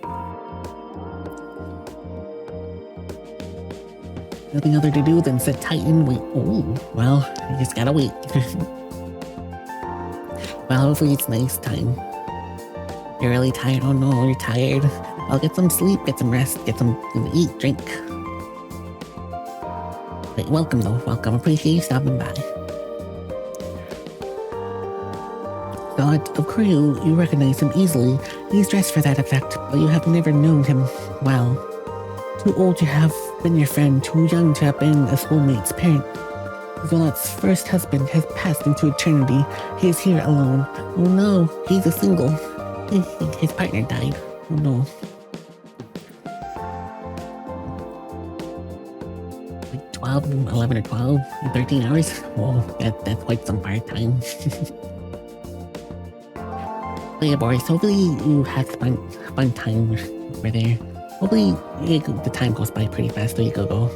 Nothing other to do than sit tight and wait. Oh, well, you just gotta wait. Well, hopefully it's nice time. You're really tired? Oh no, you're tired. I'll get some sleep, get some rest, get some eat, drink. But welcome though, welcome. Appreciate you stopping by. God of crew, you recognize him easily. He's dressed for that effect, but you have never known him well. Too old to have been your friend, too young to have been a schoolmate's parent. Zolat's first husband has passed into eternity. He is here alone. Oh no, he's a single. His partner died. Oh no. Like 12, 11 or 12, 13 hours? Whoa, that's quite some part time. But yeah, boys, hopefully you had fun time over there. Hopefully the time goes by pretty fast so you go.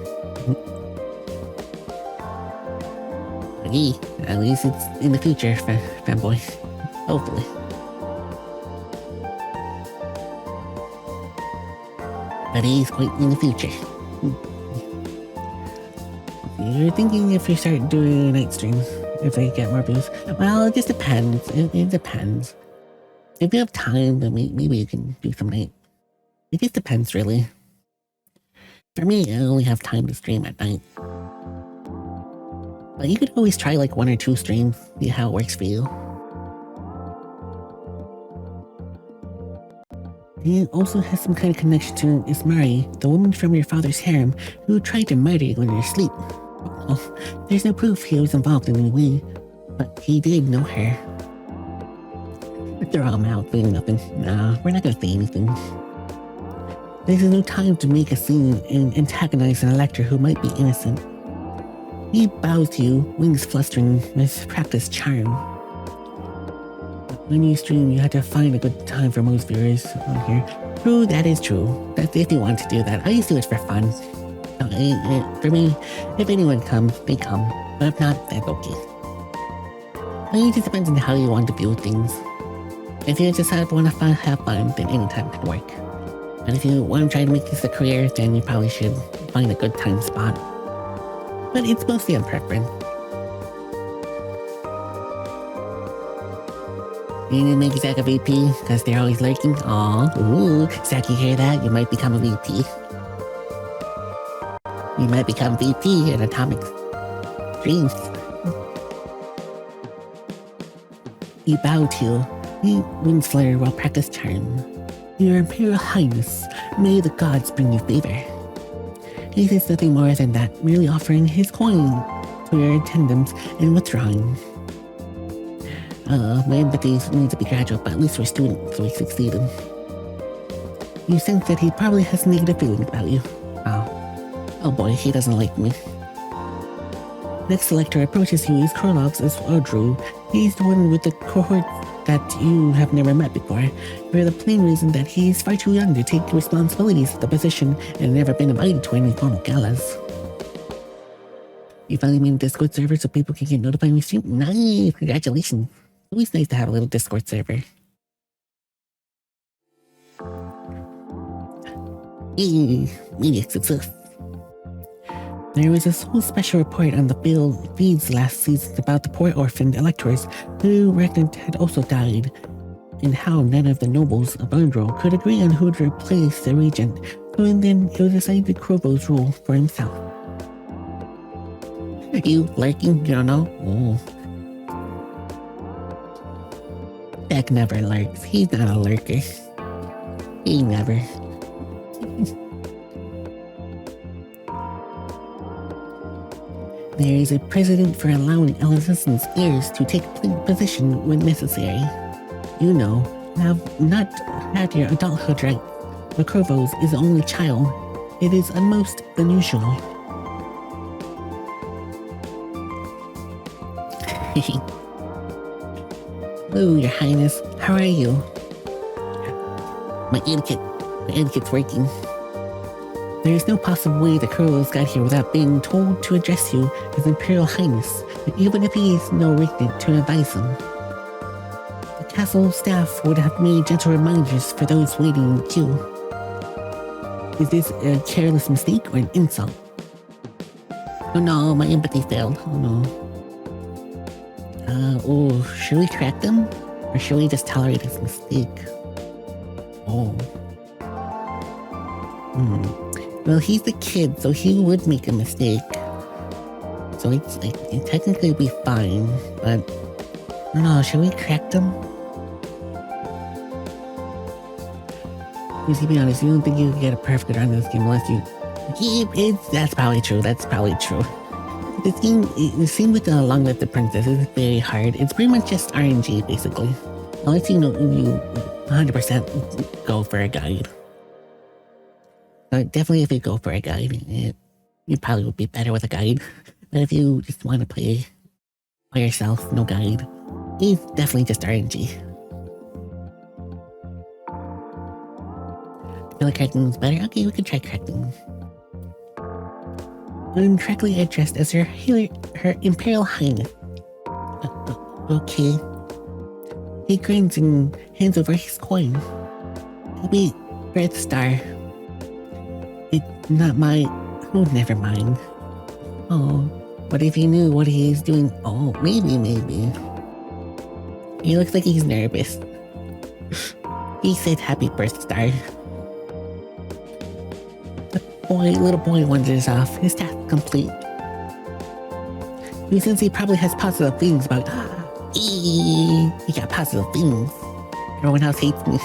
At least it's in the future, fanboy. Hopefully. But it is quite in the future. You're thinking if you start doing night streams, if they get more views? Well, it just depends. It depends. If you have time, then maybe you can do some night. It just depends, really. For me, I only have time to stream at night. But you could always try like 1 or 2 streams, see how it works for you. He also has some kind of connection to Ismari, the woman from your father's harem, who tried to murder you in your sleep. Well, there's no proof he was involved in any way, but he did know her. Throw him out doing nothing. Nah, we're not gonna say anything. This is no time to make a scene and antagonize an elector who might be innocent. He bows to you, wings flustering with practiced charm. When you stream, you have to find a good time for most viewers on here. True, that is true. That's if you want to do that. I just do it for fun. For me, if anyone comes, they come. But if not, that's okay. It just depends on how you want to view things. If you just want to have fun, then any time can work. And if you want to try to make this a career, then you probably should find a good time spot. But it's mostly on preference. You need to make Zach a VP, because they're always lurking. Aww, ooh, Zach, you hear that? You might become a VP. You might become VP in Atomic Dreams. You bow to, you wings flutter while practice charm. Your Imperial Highness, may the gods bring you favor. He says nothing more than that, merely offering his coin to your attendants and withdrawing. My empathy needs to be gradual, but at least we're students, so we succeeded. You sense that he probably has negative feelings about you. Oh boy, he doesn't like me. Next selector approaches you is Korlov's as Odru. He's the one with the cohort that you have never met before, for the plain reason that he's far too young to take responsibilities of the position and never been invited to any formal galas. You finally made a Discord server so people can get notified when you stream? Nice! Congratulations! It's always nice to have a little Discord server. Yay! Media success! There was a whole special report on the field feeds last season about the poor orphaned electors who reckoned had also died, and how none of the nobles of Bundro could agree on who to replace the regent, so and then it was decided to Krobo's rule for himself. You lurking? You don't know? Oh. Beck never lurks. He's not a lurker. He never. There is a precedent for allowing adolescents' heirs to take position when necessary. You know, have not had your adulthood right. The Corvos is the only child. It is most unusual. Hello, Your Highness. How are you? My etiquette's working. There is no possible way the Corvos got here without being told to address you as Imperial Highness, even if he is no resident to advise him. The castle staff would have made gentle reminders for those waiting in queue. Is this a careless mistake or an insult? Oh no, my empathy failed. Oh no. Should we correct them? Or should we just tolerate his mistake? Oh. Well, he's a kid, so he would make a mistake. So it technically be fine, but I don't know, should we correct him? Because to be honest, you don't think you can get a perfect run in this game unless you... That's probably true, The scene with the Long Live the Princess is very hard. It's pretty much just RNG, basically. Unless you 100% go for a guide. But definitely if you go for a guide, you probably would be better with a guide. But if you just want to play by yourself, no guide, it's definitely just RNG. Feel like correcting is better? Okay, we can try correcting. Incorrectly addressed as her Imperial Highness. Okay. He grins and hands over his coin. Wait, Red Star. It's not my... Oh, never mind. Oh, what if he knew what he is doing? Oh, maybe. He looks like he's nervous. He said happy birth star. Little boy wanders off, his task complete. Since he probably has positive feelings about he got positive feelings. Everyone else hates me.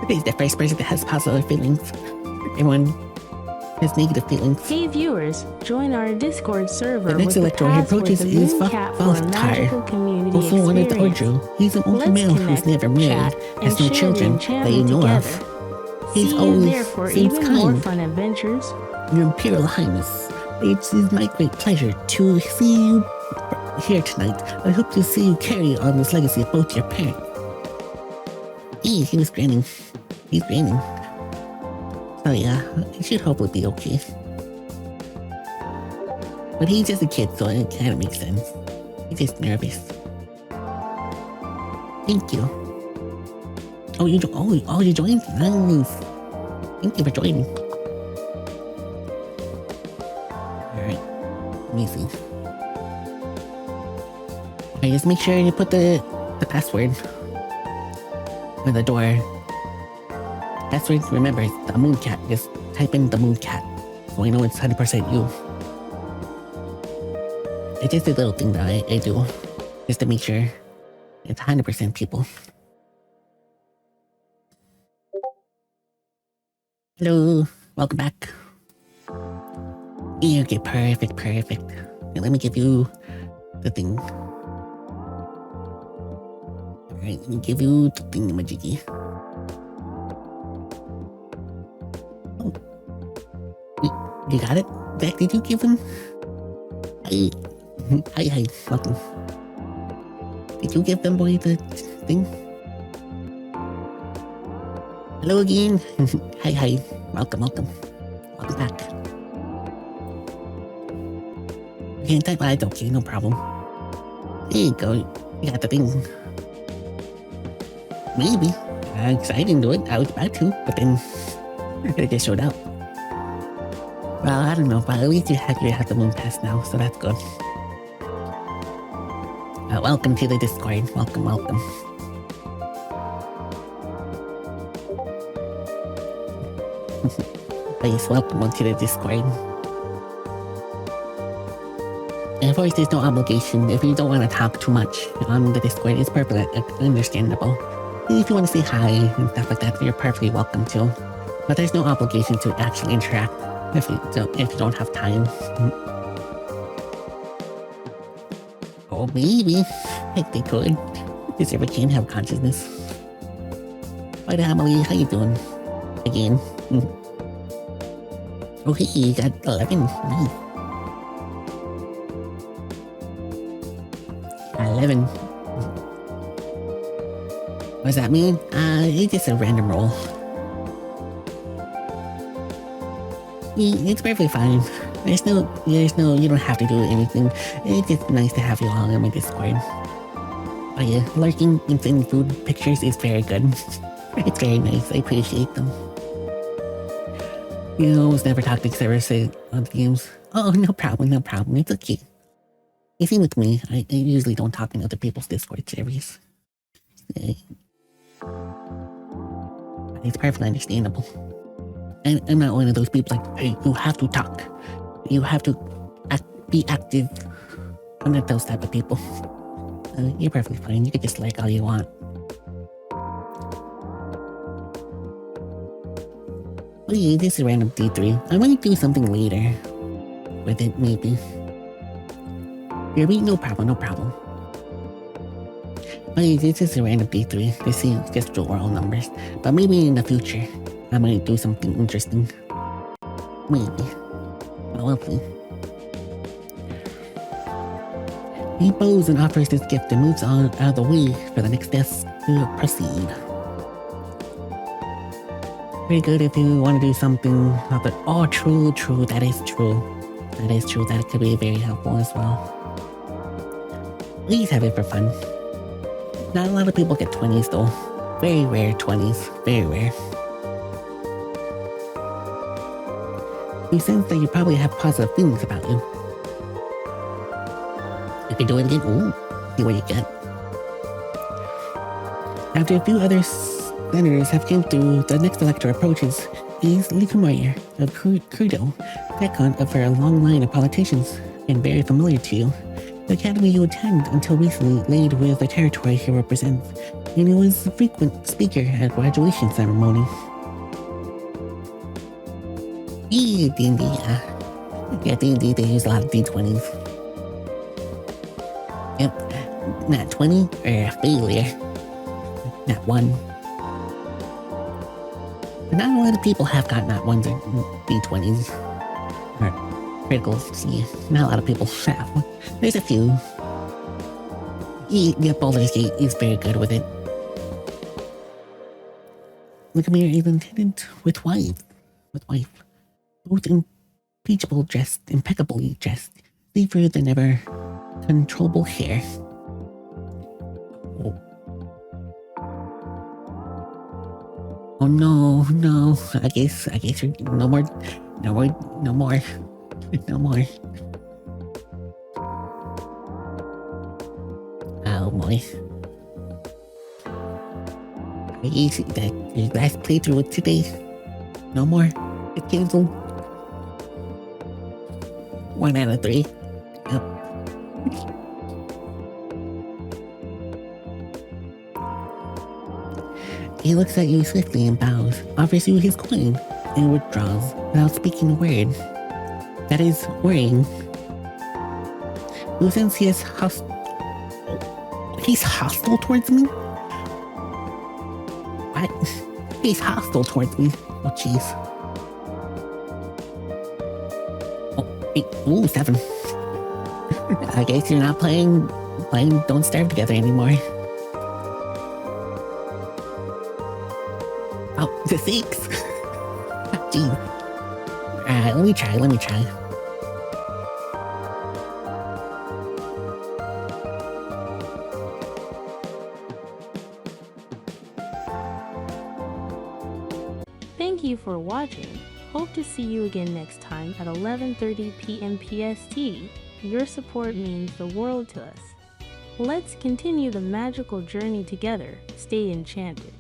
He's the first person that has positive feelings. Everyone has negative feelings. Hey viewers, join our Discord server. The next elector he approaches is Vryhoth. Also one of the Orjo. He's an older male who's never married, has no children that you know of. He's always seems kind. Fun adventures. Your Imperial Highness, it is my great pleasure to see you here tonight. I hope to see you carry on this legacy of both your parents. He was grinning. He's grinning. So yeah, it should hopefully be okay. But he's just a kid, so it kind of makes sense. He's just nervous. Thank you. Oh, you joined? Nice. Thank you for joining. Alright. Let me see. Okay, just make sure you put the password on the door. Password, remember, it's the Mooncat. Just type in the Mooncat. So I know it's 100% you. It's just a little thing that I do. Just to make sure it's 100% people. Hello, welcome back. Yeah, okay, perfect. Okay, let me give you the thing. Alright, let me give you the thingamajiggy. Oh. You got it? Beck, did you give him? Hi, welcome. Did you give them boy the thing? Hello again. Hi. Welcome. Welcome back. You can't type I don't, okay, no problem. There you go. You got the thing. Maybe. I didn't do it. I was about to, but then it just showed up. Well, I don't know, but at least you have the moon pass now, so that's good. Welcome to the Discord. Welcome. Please welcome to the Discord. And of course, there's no obligation. If you don't want to talk too much on the Discord, it's perfectly understandable. If you want to say hi and stuff like that, you're perfectly welcome to. But there's no obligation to actually interact if you don't have time. Oh, maybe. Heck, they could. This ever can have consciousness. Hi, Emily. How you doing? Again. Oh, hey, you got 11. Nice. 11. What does that mean? It's just a random roll. It's perfectly fine. There's no, you don't have to do anything. It's just nice to have you all in my Discord. Oh yeah, lurking and sending food pictures is very good. It's very nice, I appreciate them. You almost never talk to servers on the games. Oh, no problem, it's okay. You see with me, I usually don't talk in other people's Discord servers. It's perfectly understandable. And I'm not one of those people like, hey, you have to talk. You have to be active. I'm not those type of people. You're perfectly fine. You can just like all you want. Oh yeah, this is random D3. I might do something later with it, maybe. No problem. Oh yeah, this is a random D3. This is just overall numbers. But maybe in the future, I might do something interesting. Maybe. Well, we'll see. He bows and offers this gift and moves on out of the way for the next guest to proceed. Very good if you want to do something. Oh, true. That is true. That could be very helpful as well. Please have it for fun. Not a lot of people get 20s though. Very rare 20s. Very rare. You sense that you probably have positive feelings about you. If you do it again, ooh, see what you get. After a few other senators have come through, the next elector approaches is Lizbie of Credo, second of her long line of politicians, and very familiar to you. The academy you attend until recently laid with the territory he represents, and he was a frequent speaker at graduation ceremony. Yeah, D&D, yeah, D&D, they use a lot of D20s. Yep, not 20, or failure. Not 1. But not a lot of people have got not 1s or D20s. Or criticals, yeah, not a lot of people have. There's a few. Yeah, Baldur's Gate is very good with it. Look at me, is intended with wife. Both impeccably dressed, safer than ever, controllable hair. Oh no, I guess you're no more. Oh boy. I guess that your last playthrough was today. No more. It's cancelled. 1 out of 3. Yep. He looks at you swiftly and bows, offers you his coin, and withdraws without speaking a word. That is worrying. You sense he is he's hostile towards me? What? He's hostile towards me. Oh jeez. Oh, 8. Ooh, 7. I guess you're not playing Don't Starve Together anymore. Oh, to 6. Gee. Alright, let me try. Thank you for watching. Hope to see you again next time at 11:30 p.m. PST. Your support means the world to us. Let's continue the magical journey together. Stay enchanted.